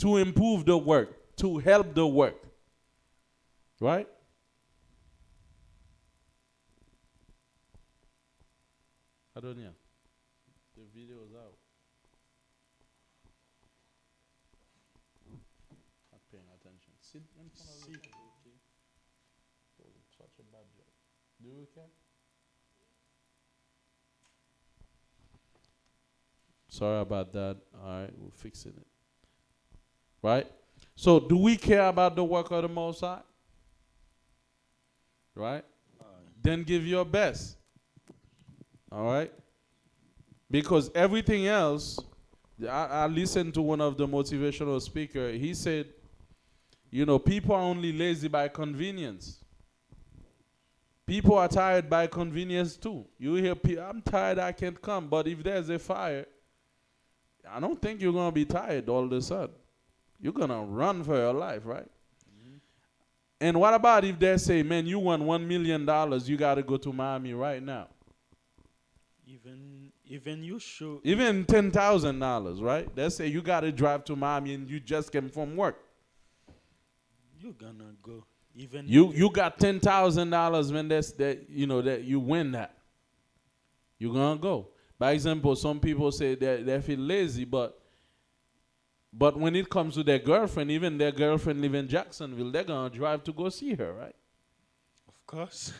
to improve the work, to help the work? Right? Adonia, the video is out. Not paying attention. Sit in front of the camera, okay? Oh, such a bad job. Do you care? Sorry about that. All right, we're fixing it. Right? So, do we care about the work of the Most High? Right? Then give your best. All right? Because everything else, I listened to one of the motivational speakers. He said, people are only lazy by convenience. People are tired by convenience too. You hear people, I'm tired, I can't come. But if there's a fire, I don't think you're going to be tired all of a sudden. You're going to run for your life, right? Mm-hmm. And what about if they say, man, you won $1 million, you got to go to Miami right now? Even you should. Even $10,000, right? They say you got to drive to Miami and you just came from work. You're going to go. Even you got $10,000 when that you win that. You're going to go. By example, some people say they feel lazy, but when it comes to their girlfriend, even their girlfriend live in Jacksonville, they're going to drive to go see her, right? Of course.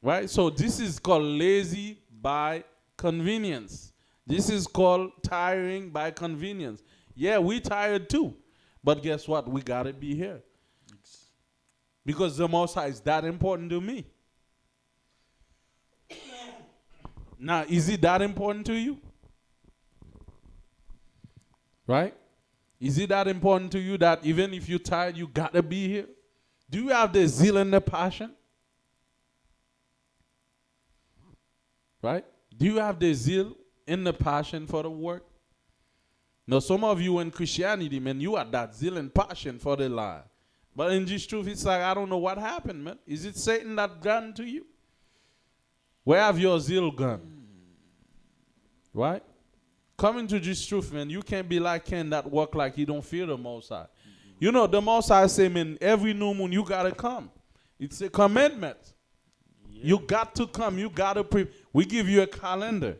Right? So this is called lazy by convenience. This is called tiring by convenience. Yeah, we tired too. But guess what? We got to be here. Because the Most High is that important to me. Now, is it that important to you? Right? Is it that important to you that even if you're tired, you got to be here? Do you have the zeal and the passion? Right? Do you have the zeal and the passion for the work? Now, some of you in Christianity, man, you have that zeal and passion for the lie. But in this truth, it's like, I don't know what happened, man. Is it Satan that gone to you? Where have your zeal gone? Right? Coming to this truth, man, you can't be like Ken that walk like he don't fear the Most High. You know, the Most High say, man, every new moon you got to come. It's a commitment. Yeah. You got to come. You got to we give you a calendar.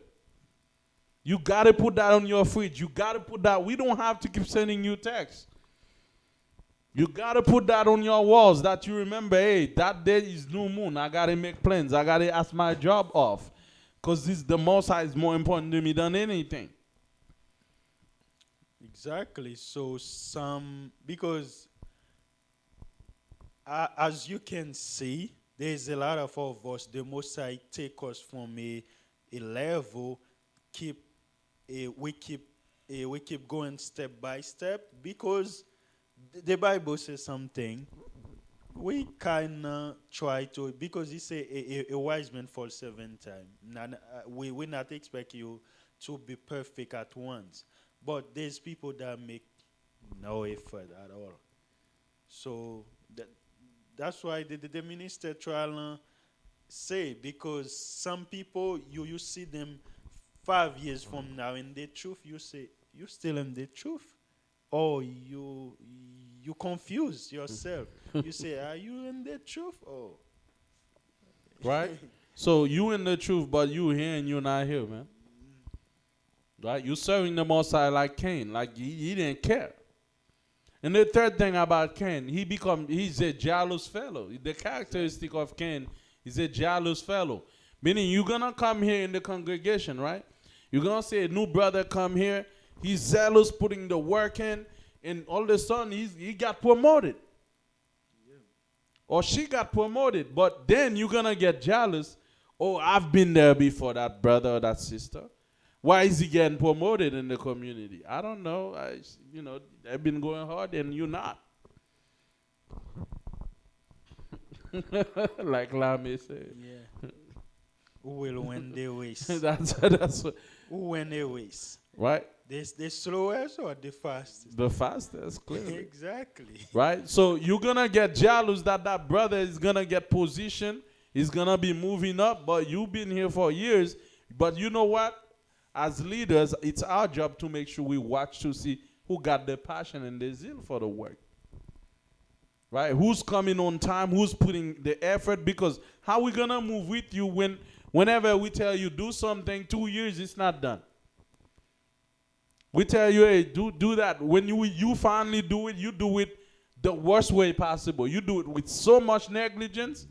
You got to put that on your fridge. You got to put that. We don't have to keep sending you texts. You got to put that on your walls that you remember, hey, that day is new moon. I got to make plans. I got to ask my job off. Because the Most High is more important to me than anything. Exactly. So because as you can see, there's a lot of us, the Most High take us from a level, we keep going step by step, because the Bible says something. We kind of try to, because he say a wise man falls 7 times. We not expect you to be perfect at once. But there's people that make no effort at all. So that's why the minister try to say, because some people, you see them 5 years from now in the truth, you say, you still in the truth. Or you confuse yourself. You say, are you in the truth? Oh. Right? So you in the truth, but you here and you're not here, man. Right? You serving the Most High like Cain, like he didn't care. And the third thing about Cain, he's a jealous fellow. The characteristic of Cain is a jealous fellow. Meaning you're gonna come here in the congregation, right? You're gonna say a new brother come here, he's zealous, putting the work in, and all of a sudden he got promoted. Yeah. Or she got promoted, but then you're gonna get jealous. Oh, I've been there before, that brother or that sister. Why is he getting promoted in the community? I don't know. They've been going hard and you're not. Like Lame said. Yeah. Who will win the race? that's what. Who win the race? Right? The slowest or the fastest? The fastest, clearly. Exactly. Right? So you're going to get jealous that brother is going to get position. He's going to be moving up, but you've been here for years. But you know what? As leaders, it's our job to make sure we watch to see who got the passion and the zeal for the work. Right? Who's coming on time? Who's putting the effort? Because how we going to move with you whenever we tell you do something, 2 years, it's not done. We tell you, hey, do that. When you finally do it, you do it the worst way possible. You do it with so much negligence.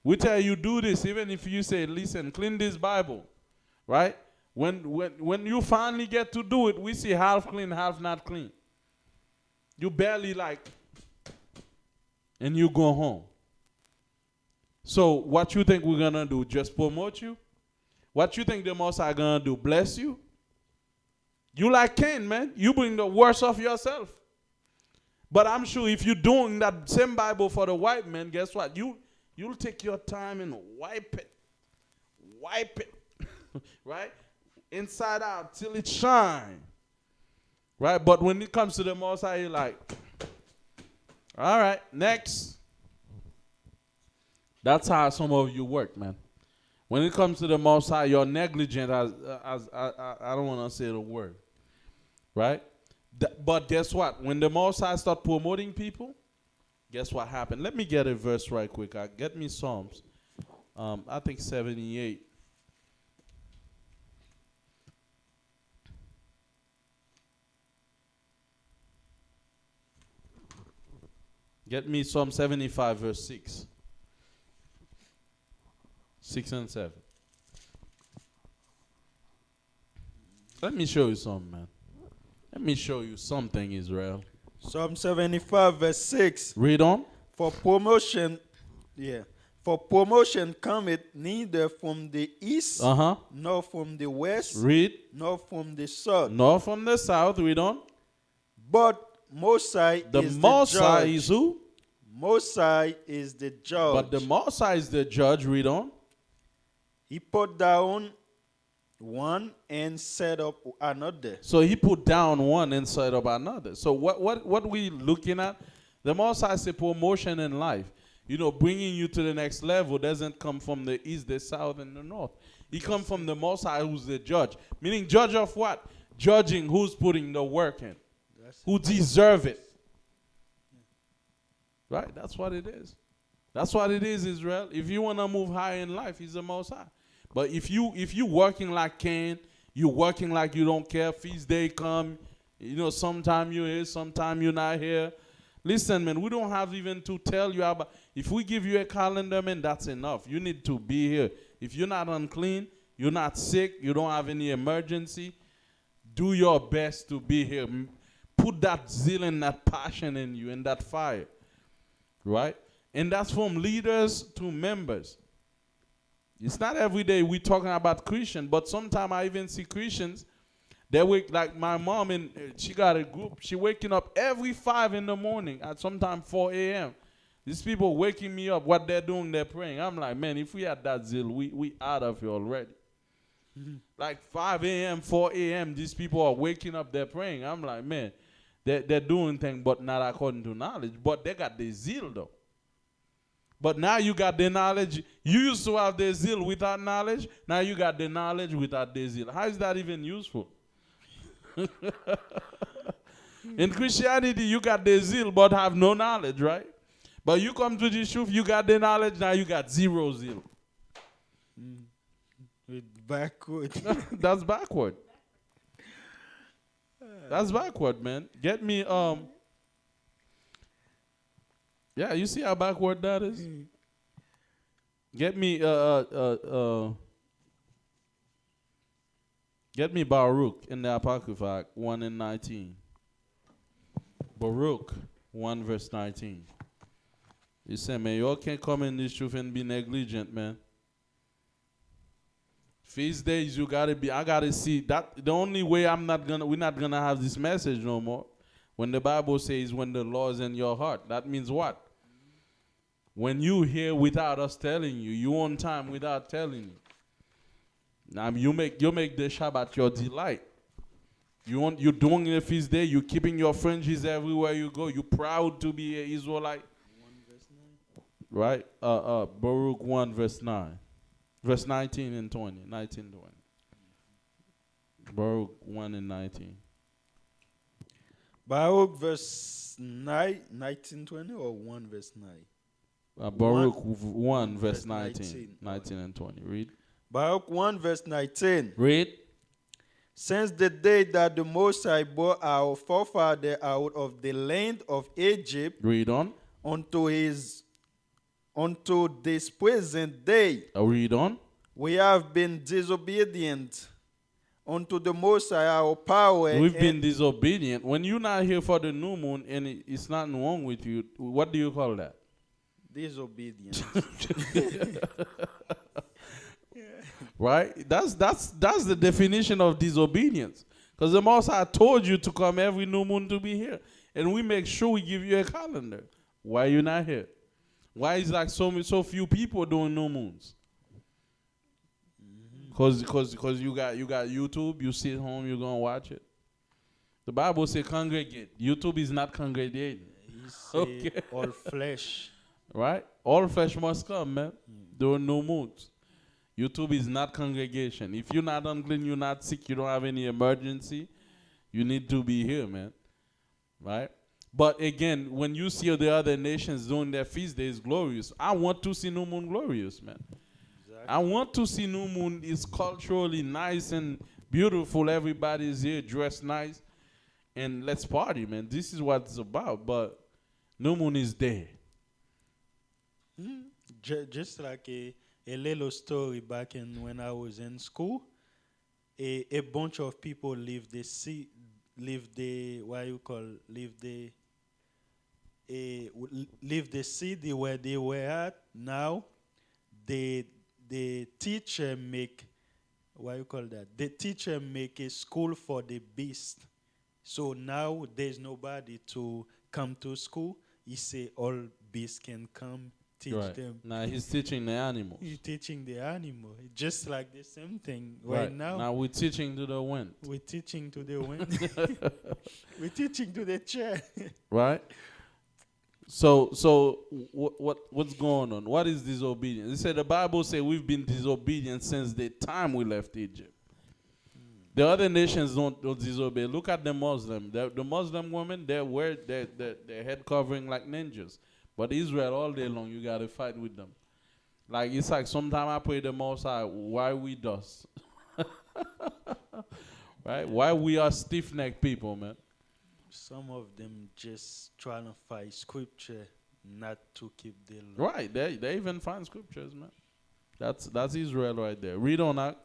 We tell you, do this, even if you say, listen, clean this Bible. Right? When you finally get to do it, we see half clean, half not clean. You barely and you go home. So what you think we're going to do? Just promote you? What you think the Most High going to do? Bless you? You like Cain, man. You bring the worst of yourself. But I'm sure if you're doing that same Bible for the white man, guess what? You'll take your time and wipe it. Wipe it. Right? Inside out till it shine. Right? But when it comes to the Most High, you're like, all right, next. That's how some of you work, man. When it comes to the Most High, you're negligent as I don't want to say the word. Right? But guess what? When the Most High start promoting people, guess what happened? Let me get a verse right quick. Get me Psalms. I think 78. Get me Psalm 75, verse 6. 6 and 7. Let me show you something, man. Let me show you something, Israel. Psalm 75, verse 6. Read on. For promotion cometh neither from the east, nor from the west, Read. nor from the south, Nor from the south. Read on. But Most High The is Most the High judge. is who? Most High is the judge. But the Most High is the judge. Read on. He put down one and set up another. So he put down one and set up another. So what we looking at? The Most High say promotion in life. You know, bringing you to the next level doesn't come from the east, the south, and the north. It comes from the Most High, who's the judge. Meaning, judge of what? Judging who's putting the work in, who deserve it. Right? That's what it is. That's what it is, Israel. If you want to move high in life, He's the Most High. But if you working like Cain, you working like you don't care. Feast day come, you know, sometime you're here, sometime you're not here. Listen, man, we don't have even to tell you about. If we give you a calendar, man, that's enough. You need to be here. If you're not unclean, you're not sick, you don't have any emergency, do your best to be here. Put that zeal and that passion in you and that fire, right? And that's from leaders to members. It's not every day we're talking about Christians, but sometimes I even see Christians, they wake, like my mom, and she got a group, she waking up every 5 in the morning, at sometimes 4 a.m. These people waking me up, what they're doing, they're praying. I'm like, man, if we had that zeal, we out of here already. Like 5 a.m., 4 a.m., these people are waking up, they're praying. I'm like, man, they're doing things, but not according to knowledge. But they got the zeal, though. But now you got the knowledge. You used to have the zeal without knowledge. Now you got the knowledge without the zeal. How is that even useful? In Christianity, you got the zeal but have no knowledge, right? But you come to this truth, you got the knowledge, now you got zero zeal. Backward. That's backward. That's backward, man. Get me, yeah, you see how backward that is? Get me, get me Baruch in the Apocrypha, 1 and 19. Baruch 1 verse 19. He said, man, y'all can't come in this truth and be negligent, man. Feast days, you gotta be, I gotta see that. The only way we're not gonna have this message no more. When the Bible says when the law is in your heart, that means what? When you hear without us telling you, you on time without telling you. Now you make the Shabbat your delight. You're doing the feast day. You're keeping your fringes everywhere you go. You're proud to be an Israelite. 1 verse 9. Right? Baruch 1 verse 9. Verse 19 and 20. 19 and 20. Baruch 1 and 19. Baruch verse 9, 19, 20 or 1 verse 9? Baruch 1 verse 19. 19 and 20. Read. Baruch 1 verse 19. Read. Since the day that the Most High brought our forefather out of the land of Egypt Read on. unto this present day, Read on. we have been disobedient unto the Most High our power. We've been disobedient. When you're not here for the new moon and it's not wrong with you, what do you call that? Disobedience. Right? That's the definition of disobedience. Because the Most High told you to come every new moon to be here. And we make sure we give you a calendar. Why are you not here? Why is like so few people doing new moons? Because you got YouTube, you sit home, you're going to watch it. The Bible says congregate. YouTube is not congregating. Okay. All flesh. Right? All flesh must come, man. During new moons. YouTube is not congregation. If you're not unclean, you're not sick, you don't have any emergency, you need to be here, man. Right? But again, when you see the other nations doing their feast days glorious, I want to see new moon glorious, man. Exactly. I want to see new moon is culturally nice and beautiful. Everybody's here dressed nice. And let's party, man. This is what it's about. But new moon is there. Just like a little story back when I was in school, a bunch of people leave the city where they were at. Now the teacher make the teacher make a school for the beast. So now there's nobody to come to school. He say all beasts can come teach Right. them. Now he's teaching the animals. You're teaching the animal. Just like the same thing right now. Now we're teaching to the wind. We're teaching to the wind. We're teaching to the chair. Right? So what's going on? What is disobedience? They said the Bible says we've been disobedient since the time we left Egypt. The other nations don't disobey. Look at the Muslim. The Muslim women, they wear their head covering like ninjas. But Israel, all day long, you got to fight with them. Like, it's like sometimes I pray the Most High, why we dust? Right? Why we are stiff-necked people, man? Some of them just trying to fight scripture, not to keep the law. Right. They even find scriptures, man. That's Israel right there. Read on that.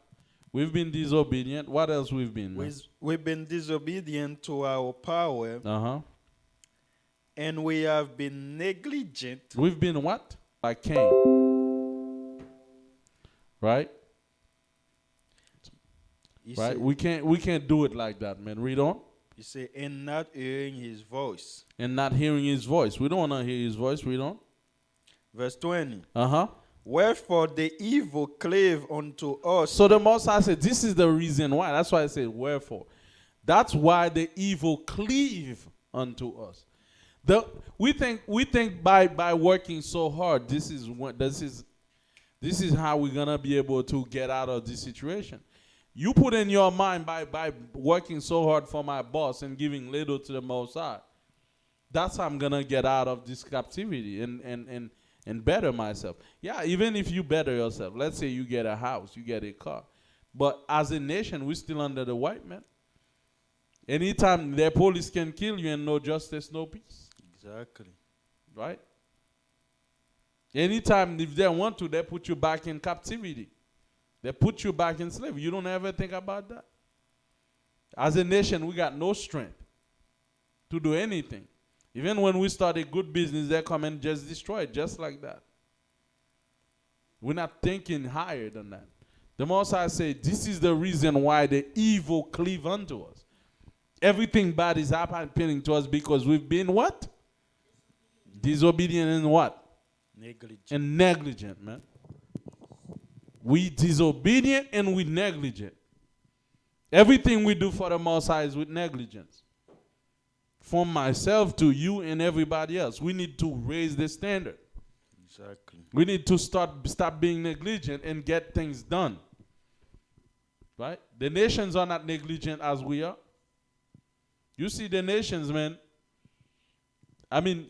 We've been disobedient. What else we've been, man? We've been disobedient to our power, Uh-huh. and we have been negligent. We've been what? Like Cain. Right? He Right? said, We can't do it like that, man. Read on. he said, and not hearing his voice. And not hearing his voice. We don't want to hear his voice. Read on. Verse 20. Uh-huh. Wherefore the evil clave unto us. So the Most High said, this is the reason why. That's why I said, wherefore. That's why the evil cleave unto us. We think by working so hard, this is how we're gonna be able to get out of this situation. You put in your mind by working so hard for my boss and giving little to the Most High. That's how I'm gonna get out of this captivity and better myself. Yeah, even if you better yourself, let's say you get a house, you get a car, but as a nation, we're still under the white man. Anytime their police can kill you and no justice, no peace. Exactly. Right? Anytime if they want to, they put you back in captivity. They put you back in slavery. You don't ever think about that. As a nation, we got no strength to do anything. Even when we start a good business, they come and just destroy it, just like that. We're not thinking higher than that. The Most High said, this is the reason why the evil cleave unto us. Everything bad is happening to us because we've been what? Disobedient and what? Negligent. And negligent, man. We disobedient and we negligent. Everything we do for the Most High is with negligence. From myself to you and everybody else, we need to raise the standard. Exactly. We need to stop being negligent and get things done. Right? The nations are not negligent as we are. You see the nations, man. I mean,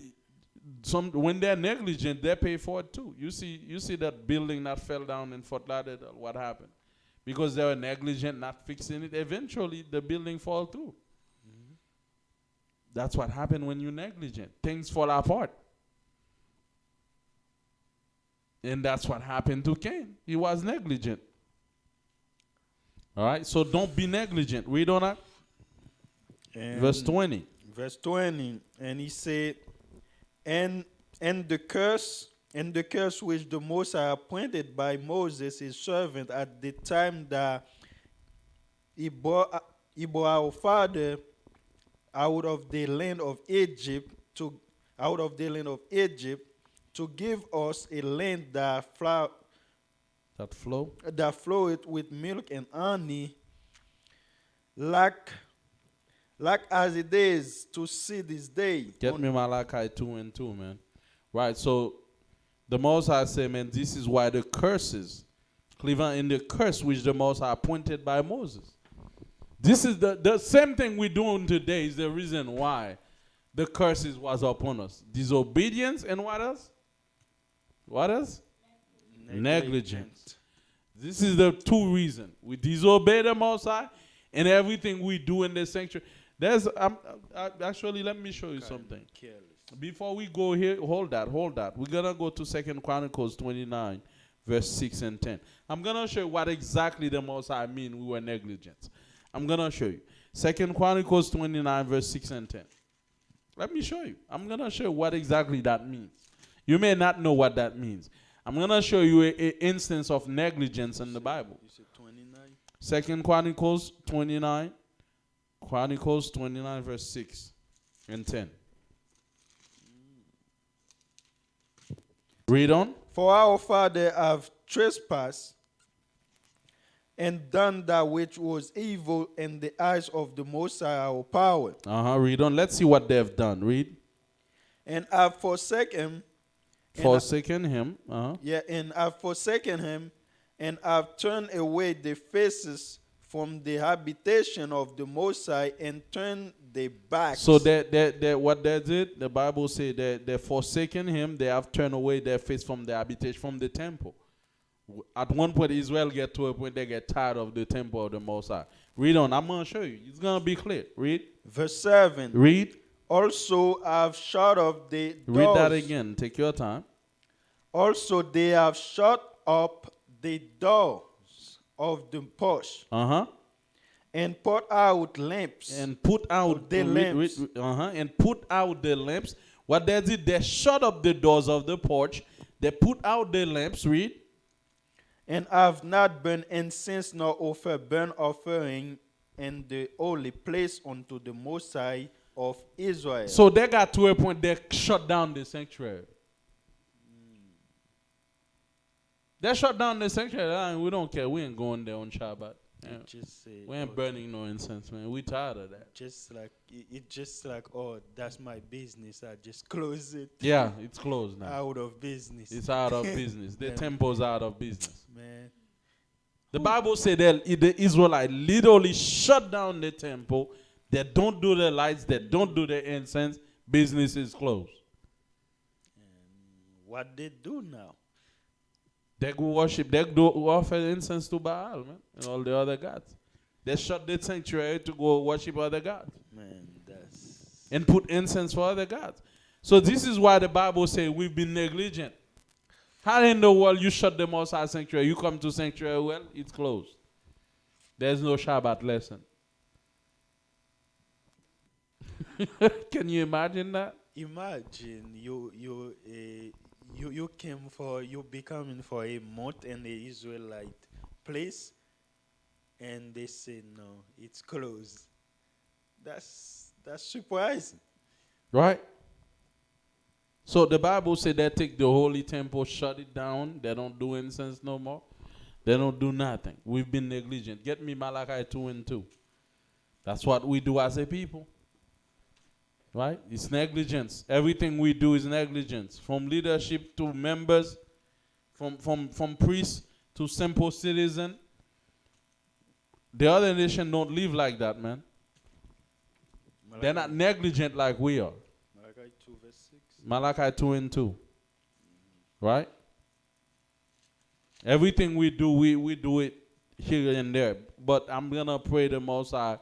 when they're negligent, they pay for it too. You see that building that fell down in FORT-LAUDERDALE, what happened? Because they were negligent, not fixing it. Eventually, the building fall through. Mm-hmm. That's what happened when you're negligent. Things fall apart. And that's what happened to Cain. He was negligent. All right, so don't be negligent. Read on that. Verse 20. Verse 20. And he said, and the curse which the Most High appointed by Moses his servant at the time that he brought our father out of the land of Egypt to give us a land that floweth with milk and honey, like as it is to see this day. Get me Malachi 2:2, man. Right, so the Most High said, man, this is why the curses, Cleveland, in the curse which the Most High appointed by Moses. This is the same thing we're doing today is the reason why the curses was upon us. Disobedience and what else? What else? Negligence. This is the two reasons. We disobey the Most High and everything we do in the sanctuary. Actually, let me show you something. Careless. Before we go here, hold that. We're going to go to 2 Chronicles 29, verse 6 and 10. I'm going to show you what exactly the Most High mean we were negligent. I'm going to show you. 2 Chronicles 29, verse 6 and 10. Let me show you. I'm going to show you what exactly that means. You may not know what that means. I'm going to show you an instance of negligence in the Bible. You said 29? 2 Chronicles 29. Chronicles 29, verse 6 and 10. Read on. For our father have trespassed and done that which was evil in the eyes of the Most High our power, Read on. Let's see what they've done. Read. and have forsaken Forsaken him. and have forsaken him, and have turned away their faces from the habitation of the Most High, and turned their backs. So that what they did, the Bible says that they forsaken him, they have turned away their face from the habitation, from the temple. At one point, Israel get to a point they get tired of the temple of the Most High. Read on. I'm going to show you. It's going to be clear. Read. Verse 7. Read. Also have shut up the doors. Read that again. Take your time. Also they have shut up the doors of the porch, and put out lamps. And put out the lamps. And put out the lamps. What they did, they shut up the doors of the porch. They put out the lamps. Read. And have not burned incense nor offer burnt offering in the holy place unto the Most High of Israel. So they got to a point they shut down the sanctuary. They shut down the sanctuary. We don't care. We ain't going there on Shabbat. Yeah. Just say, We ain't burning no incense, man. We tired of that. just like it just like, oh, that's my business, I just close it. Yeah, it's closed now. Out of business. It's out of business. The Yeah. temple's out of business. Man. The Bible said that the Israelites literally shut down the temple. They don't do the lights. They don't do the incense. Business is closed. What they do now? They go worship. They do offer incense to Baal, man, and all the other gods. They shut the sanctuary to go worship other gods Man, that's and put incense for other gods. So this is why the Bible says we've been negligent. How in the world you shut the Most High sanctuary? You come to sanctuary, well, it's closed. There's no Shabbat lesson. Can you imagine that? imagine you becoming for a month in the Israelite place, and they say no, it's closed. That's surprising. Right? So the Bible said they take the holy temple, shut it down. They don't do incense no more. They don't do nothing. We've been negligent. Get me Malachi 2:2. That's what we do as a people. Right? It's negligence. Everything we do is negligence. From leadership to members, from priests to simple citizen. The other nation don't live like that, man. They're not negligent like we are. Malachi 2 verse 6. Malachi 2:2. Right? Everything we do, we do it here and there. But I'm going to pray the Most High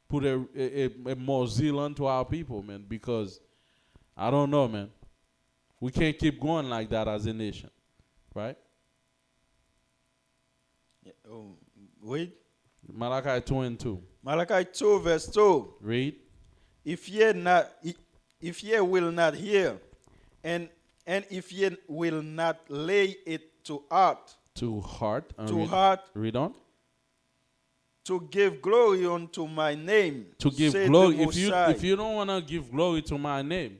put a more zeal unto our people, man, because I don't know, man. We can't keep going like that as a nation. Right? Yeah, oh, wait. Malachi 2:2. Malachi 2 verse 2. Read. If ye will not hear, and if ye will not lay it to heart, To heart. Read on. to give glory unto my name, To give said glory. the Most High. If you don't want to give glory to my name,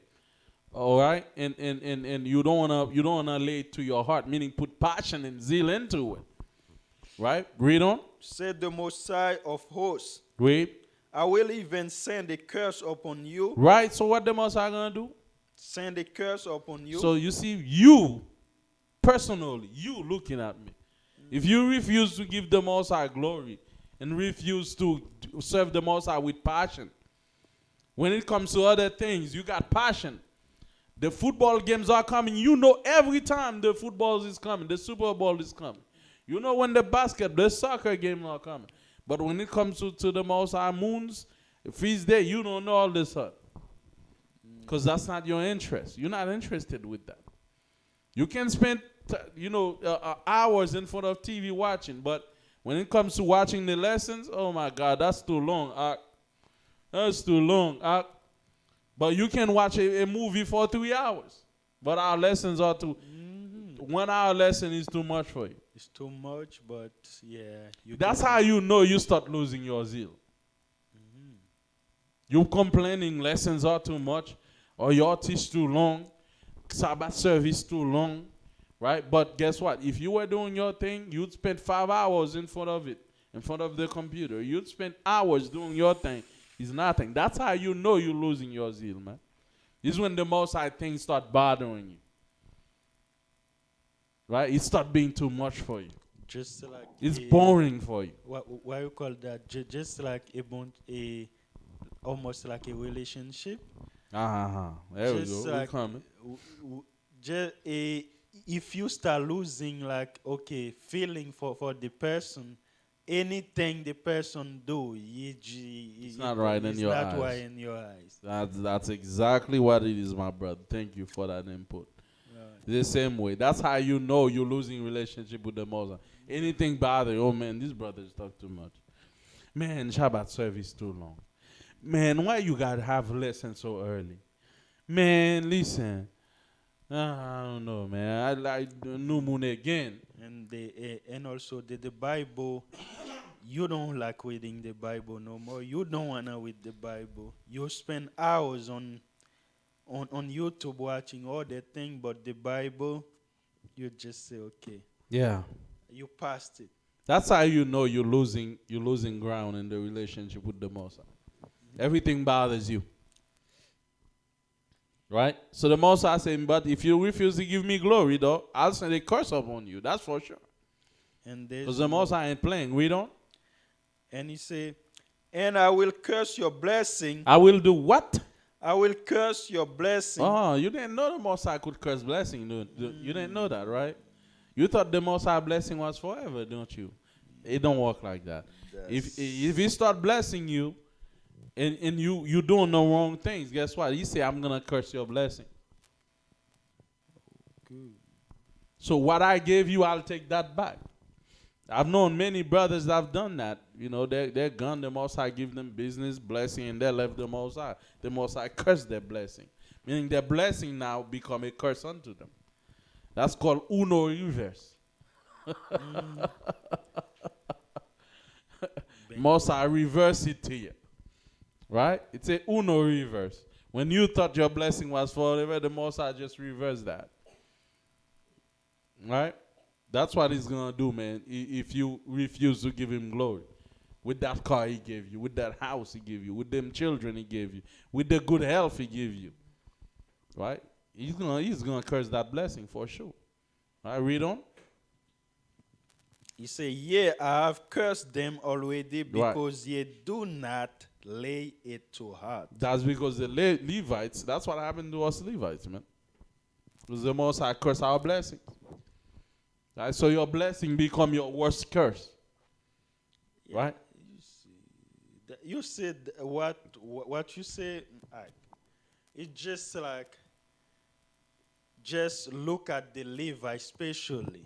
all right, and you don't wanna lay it to your heart, meaning put passion and zeal into it. Right? Read on. Said the Most High of hosts, Read. I will even send a curse upon you. Right? So what the Most High gonna do? Send a curse upon you. So you see, you personally, you looking at me. If you refuse to give the Most High glory and refuse to serve the Most High with passion, when it comes to other things, you got passion. The football games are coming. You know every time the football is coming, the Super Bowl is coming. You know when the soccer game are coming. But when it comes to the Most High moons, feast day, you don't know all this stuff. Because that's not your interest. You're not interested with that. You can spend, hours in front of TV watching, but when it comes to watching the lessons, oh my God, that's too long. That's too long. But you can watch a movie for 3 hours. But our lessons are too. 1 hour lesson is too much for you. It's too much, but yeah. That's how you know you start losing your zeal. You complaining lessons are too much, or your teach too long, Sabbath service too long. right? But guess what? If you were doing your thing, you'd spend 5 hours in front of it, in front of the computer. You'd spend hours doing your thing. It's nothing. That's how you know you're losing your zeal, man. This is when the Most High things start bothering you, right? It start being too much for you. Just like It's boring for you. what you call that? Just like almost like a relationship. There we Just go. like We're coming. just if you start losing like feeling for the person, anything the person do, it's not right in your It's not eyes. right in your eyes. That's exactly what it is, my brother. Thank you for that input. Right. The same way. That's how you know you're losing relationship with the Most High. Anything bother you, oh man, these brothers talk too much. Man, Shabbat service too long. Man, why you gotta have lesson so early? Man, listen. I don't know, man. I like the new moon again. And also the Bible. You don't like reading the Bible no more. You don't wanna read the Bible. You spend hours on YouTube watching all the thing, but the Bible, you just say okay. Yeah. You passed it. That's how you know you're losing ground in the relationship with the Most High. Everything bothers you. Right? So the Most High saying, but if you refuse to give me glory, though, I'll send a curse upon you. That's for sure. And Because the Most High ain't playing. We don't. And he say, and I will curse your blessing. I will do what? I will curse your blessing. Oh, you didn't know the Most High could curse blessing. You didn't know that, right? You thought the Most High blessing was forever, don't you? It don't work like that. If he start blessing you, and you doing the wrong things, guess what? He say, I'm gonna curse your blessing. Good. So what I gave you, I'll take that back. I've known many brothers that have done that. You know, they're gone, the Most High give them business, blessing, and they left the Most High. The Most High cursed their blessing. Meaning their blessing now become a curse unto them. That's called Uno reverse. Most High reverse it to you. Right? It's a Uno reverse. When you thought your blessing was forever, the Most High just reversed that. Right? That's what he's going to do, man, if you refuse to give him glory. With that car he gave you, with that house he gave you, with them children he gave you, with the good health he gave you. Right? He's gonna curse that blessing for sure. All right, read on. He say, yeah, I have cursed them already because ye do not lay it to heart. That's because the Levites, that's what happened to us Levites, man. Because the Most High curse our blessings. Right? So your blessing become your worst curse. Yeah, right? You said what you say. It's just like, just look at the Levites especially.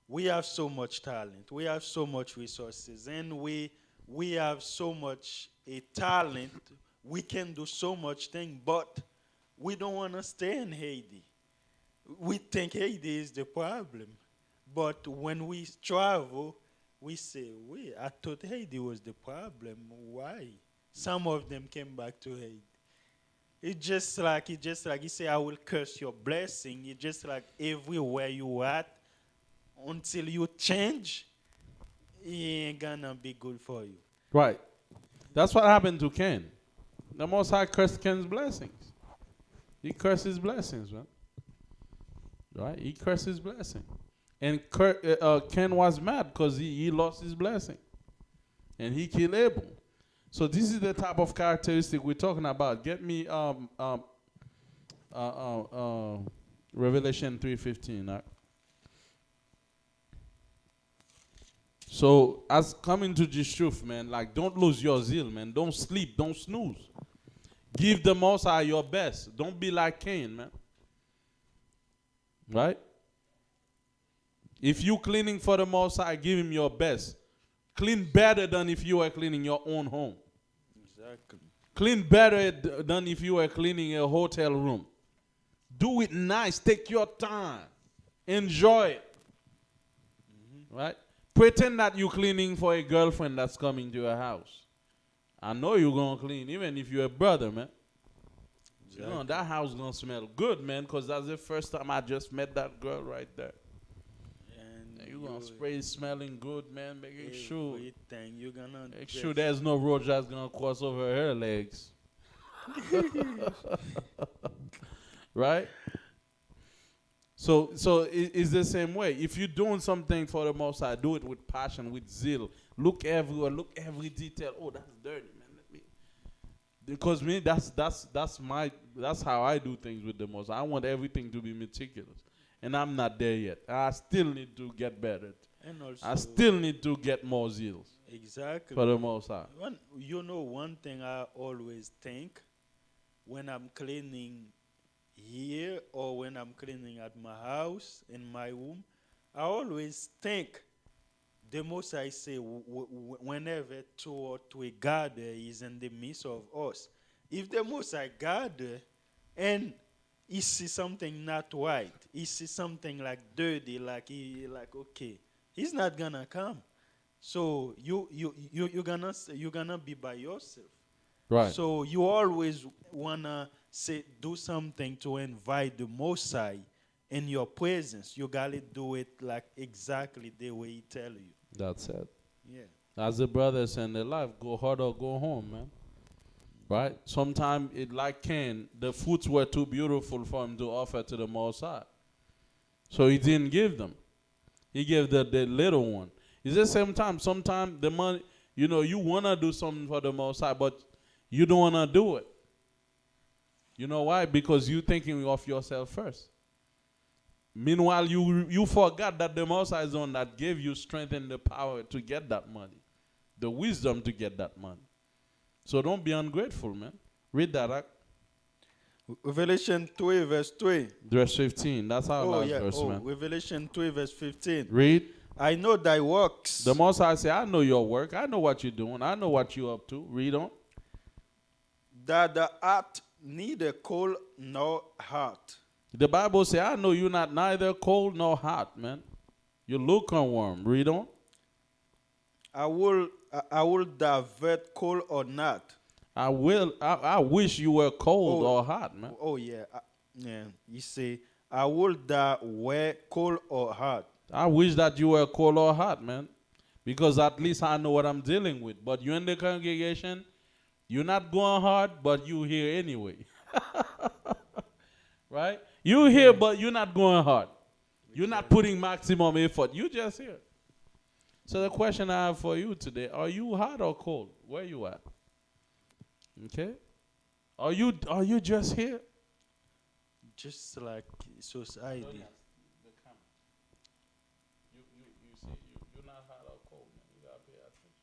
We have so much talent. We have so much resources. And we have so much talent. We can do so much thing, but we don't want to stay in Haiti. We think Haiti is the problem. But when we travel, we say, wait, I thought Haiti was the problem. Why? Some of them came back to Haiti. It's just like he say, I will curse your blessing. It's just like everywhere you at, until you change, it ain't gonna be good for you. Right. That's what happened to Cain. The Most High cursed Cain's blessings. He cursed his blessings, man. Right? He cursed his blessing. And Cain was mad because he lost his blessing. And he killed Abel. So this is the type of characteristic we're talking about. Get me Revelation 3:15. Right? So as coming to this truth, man, like don't lose your zeal, man. Don't sleep, don't snooze. Give the Most High your best. Don't be like Cain, man. Right? If you cleaning for the Most High, give him your best. Clean better than if you were cleaning your own home. Exactly. Clean better than if you were cleaning a hotel room. Do it nice. Take your time. Enjoy it. Right? Pretend that you're cleaning for a girlfriend that's coming to your house. I know you're going to clean, even if you're a brother, man. You know, that house gonna smell good, man, because that's the first time I just met that girl right there. And You gonna spray smelling good, man, making sure. everything you're gonna Make sure there's no road that's gonna cross over her legs. Right? So it's the same way. If you're doing something for the Most High, do it with passion, with zeal. Look everywhere, look every detail. Oh, that's dirty, man. Let me. Because me, that's how I do things with the Most High. I want everything to be meticulous, and I'm not there yet. I still need to get better. And also, I still need to get more zeal exactly for the Most High. One thing I always think when I'm cleaning here or when I'm cleaning at my house in my room, I always think the most I say whenever two or three gather is in the midst of us. If the most I gather and he see something not right, he see something like dirty, like okay, he's not gonna come. So you're gonna be by yourself. Right. So you always wanna do something to invite the Most High in your presence. You gotta do it like exactly the way He tell you. That's it. Yeah. As the brothers in their life, go hard or go home, man. Right? Sometimes it like Cain, the fruits were too beautiful for him to offer to the Most High. So he didn't give them. He gave the little one. It's the same time. Sometimes the money, you want to do something for the Most High, but you don't want to do it. You know why? Because you're thinking of yourself first. Meanwhile, you forgot that the Most High is the one that gave you strength and the power to get that money, the wisdom to get that money. So don't be ungrateful, man. Read that. Revelation 3 verse 3. Verse 15. That's our last verse, man. Revelation 3 verse 15. Read. I know thy works. The Most High say, I know your work. I know what you're doing. I know what you're up to. Read on. That the art neither cold nor hot. The Bible says, I know you're not neither cold nor hot, man. You lukewarm. Read on. I will divert cold or not. I wish you were cold or hot, man. Oh yeah. Yeah. You say, I will that were cold or hot. I wish that you were cold or hot, man. Because at least I know what I'm dealing with. But you in the congregation, you're not going hard, but you here anyway. Right? You here, but you're not going hard. You're not putting maximum effort. You just here. So the question I have for you today, are you hot or cold? Where you at? Okay? Are you just here? Just like society. You see, you're not hot or cold, man. You gotta pay attention.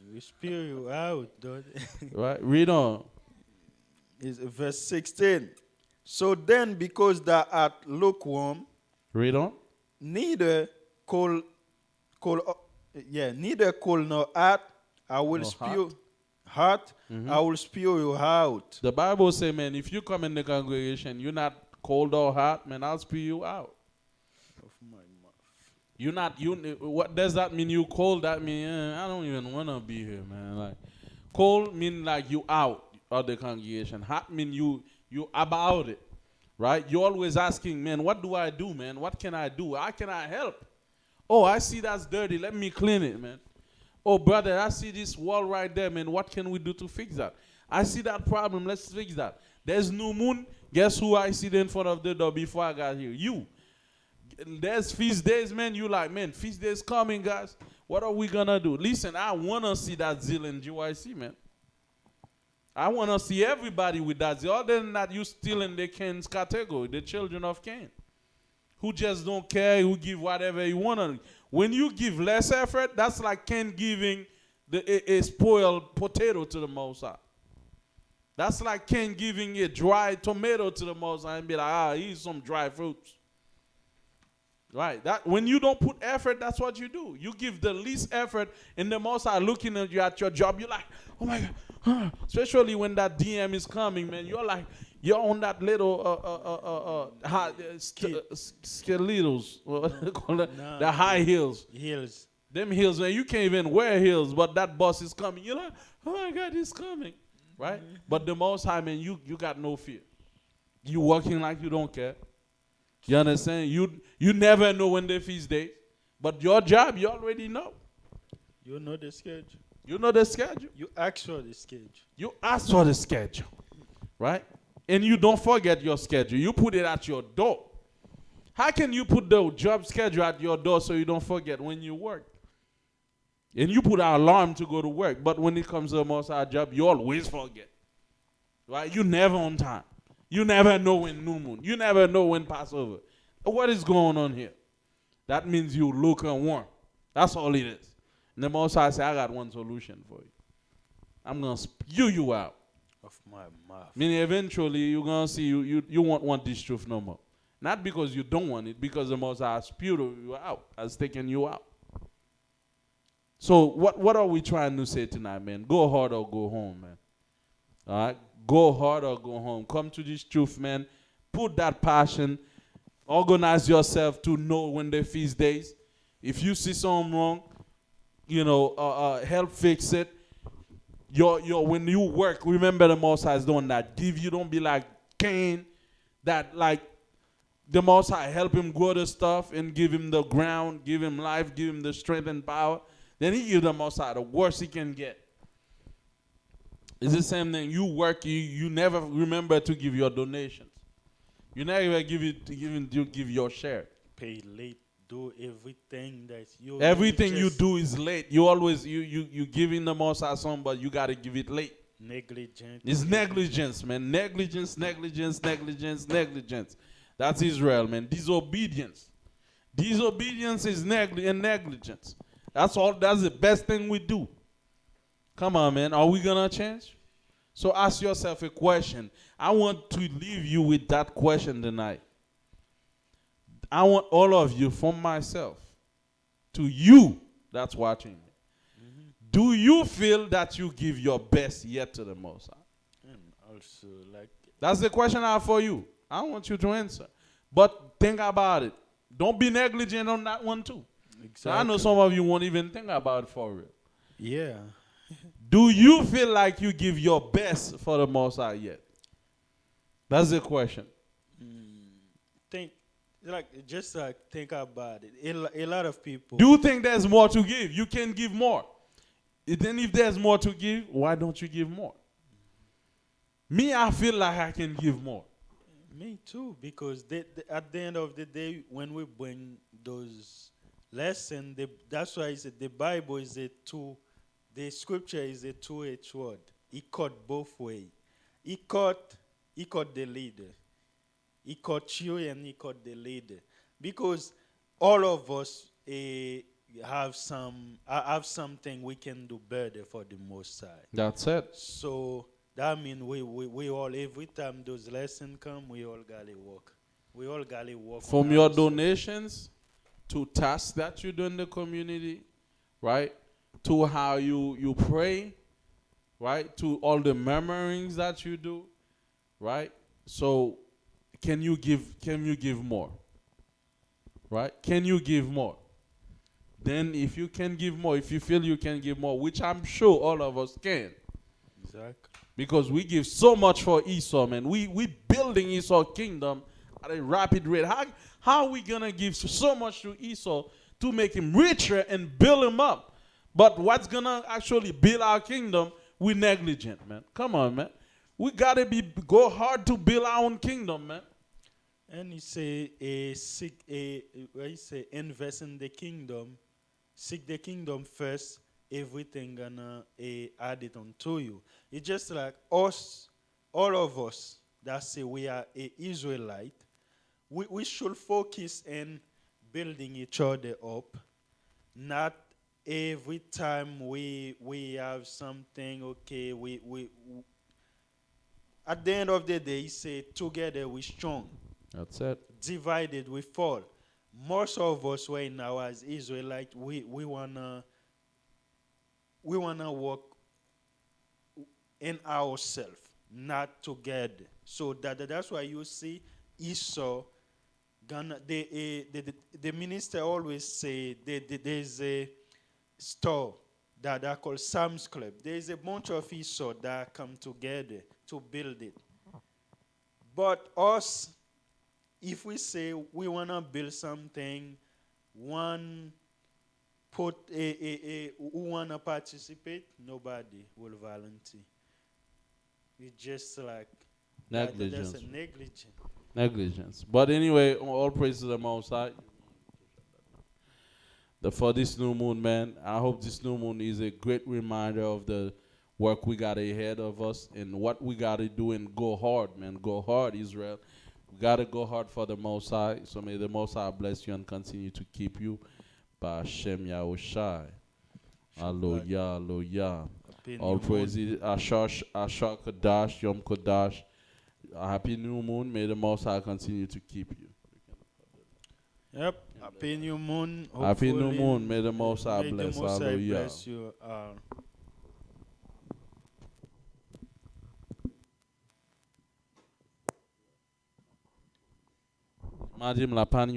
Yeah, we spew you out, dude. Right? Read on. Is verse 16. So then, because thou art lukewarm, Read on. neither cold nor hot, I will No spew hot. I will spew you out. The Bible says, man, if you come in the congregation, you're not cold or hot, man, I'll spew you out. Of my mouth. You're not, what does that mean? You cold? That mean, I don't even want to be here, man. Like, cold mean like you out of the congregation. Hot mean you about it, right? You're always asking, man, what do I do, man? What can I do? How can I help? Oh, I see that's dirty. Let me clean it, man. Oh, brother, I see this wall right there, man. What can we do to fix that? I see that problem. Let's fix that. There's new moon. Guess who I see in front of the door before I got here? You. There's feast days, man. You like, man, feast days coming, guys. What are we going to do? Listen, I want to see that zeal in GYC, man. I want to see everybody with that zeal. Other than that, you still in the Cain's category, the children of Cain, who just don't care, who give whatever you want to. When you give less effort, that's like Cain giving a spoiled potato to the Most High. That's like Cain giving a dry tomato to the Most High and be like, here's some dry fruits. Right? That when you don't put effort, that's what you do. You give the least effort, and the Most High looking at you at your job, you're like, oh my God. Especially when that DM is coming, man. You're like, you're on that little skeletos, the high heels. Heels. Them heels, man, you can't even wear heels, but that bus is coming. You're like, oh my God, he's coming. right? But the Most High, man, you got no fear. You working like you don't care. You understand? You never know when the feast day, but your job you already know. You know the schedule. You know the schedule. You ask for the schedule. You ask for the schedule, right? And you don't forget your schedule. You put it at your door. How can you put the job schedule at your door so you don't forget when you work? And you put an alarm to go to work, but when it comes to a Most High job, you always forget, right? You never on time. You never know when new moon. You never know when Passover. What is going on here? That means you lukewarm. That's all it is. And the Most High say, I got one solution for you. I'm going to spew you out. Of my mouth. Meaning eventually you're going to see you won't want this truth no more. Not because you don't want it, because the Most High has spewed you out, has taken you out. So what are we trying to say tonight, man? Go hard or go home, man. All right? Go hard or go home. Come to this truth, man. Put that passion. Organize yourself to know when the feast days. If you see something wrong, help fix it. When you work, remember the Most High is doing that. Don't be like Cain, that like the Most High help him grow the stuff and give him the ground, give him life, give him the strength and power. Then he give the Most High the worst he can get. It's the same thing. You work, you never remember to give your donations. You never give your share. Pay late. Do everything that you. Everything you do is late. You always you giving the Most High something, but you gotta give it late. Negligent. It's negligence, man. Negligence. That's Israel, man. Disobedience. Disobedience is negligence. That's all. That's the best thing we do. Come on, man. Are we gonna change? So ask yourself a question. I want to leave you with that question tonight. I want all of you, from myself to you that's watching me. Mm-hmm. Do you feel that you give your best yet to the Most High? And also, that's the question I have for you. I want you to answer. But think about it. Don't be negligent on that one too. Exactly. So I know some of you won't even think about it for real. Yeah. Do you feel like you give your best for the Most High yet? That's the question. Think about it. A lot of people. Do you think there's more to give? You can give more. Then if there's more to give, why don't you give more? Me, I feel like I can give more. Me too, because at the end of the day, when we bring those lessons, that's why I said the Bible is the scripture is a two-edged sword. It cut both ways. It cut the leader. He caught you and he caught the leader. Because all of us have something we can do better for the Most High. That's it. So that means we all, every time those lessons come, we all got to work. We all got to work. From your donations to tasks that you do in the community, right? To how you pray, right? To all the murmurings that you do, right? So can you give more? Right? Can you give more? Then if you can give more, if you feel you can give more, which I'm sure all of us can. Exactly. Because we give so much for Esau, man. We building Esau kingdom at a rapid rate. How are we gonna give so much to Esau to make him richer and build him up? But what's gonna actually build our kingdom? We negligent, man. Come on, man. We gotta go hard to build our own kingdom, man. And he say, invest in the kingdom, seek the kingdom first. Everything gonna add it onto you. It's just like us, all of us that say we are a Israelite. We should focus in building each other up, not every time we have something. Okay, we at the end of the day, he say together we strong. That's it. Divided we fall. Most of us right now as Israelites, we wanna work in ourselves, not together. So that's why you see Esau. The minister always say there's a store that are called Sam's Club. There is a bunch of Esau that come together to build it. But us, if we say we want to build something, one put who want to participate, nobody will volunteer. It's just like that's Negligence. a negligence. Negligence. But anyway, all praise to the Most High. For this new moon, man, I hope this new moon is a great reminder of the work we got ahead of us and what we got to do and go hard, man. Go hard, Israel. We got to go hard for the Most High. So may the Most High bless you and continue to keep you. By Hashem Yahushai. Hallelujah, hallelujah. All praises. Ashar Kadash, Yom Kadash. A happy new moon. May the Most High continue to keep you. Yep. Happy new moon. Happy new Hopefully, moon. May the Most High may the bless. Most High Hallelujah. bless you all. Madim la pan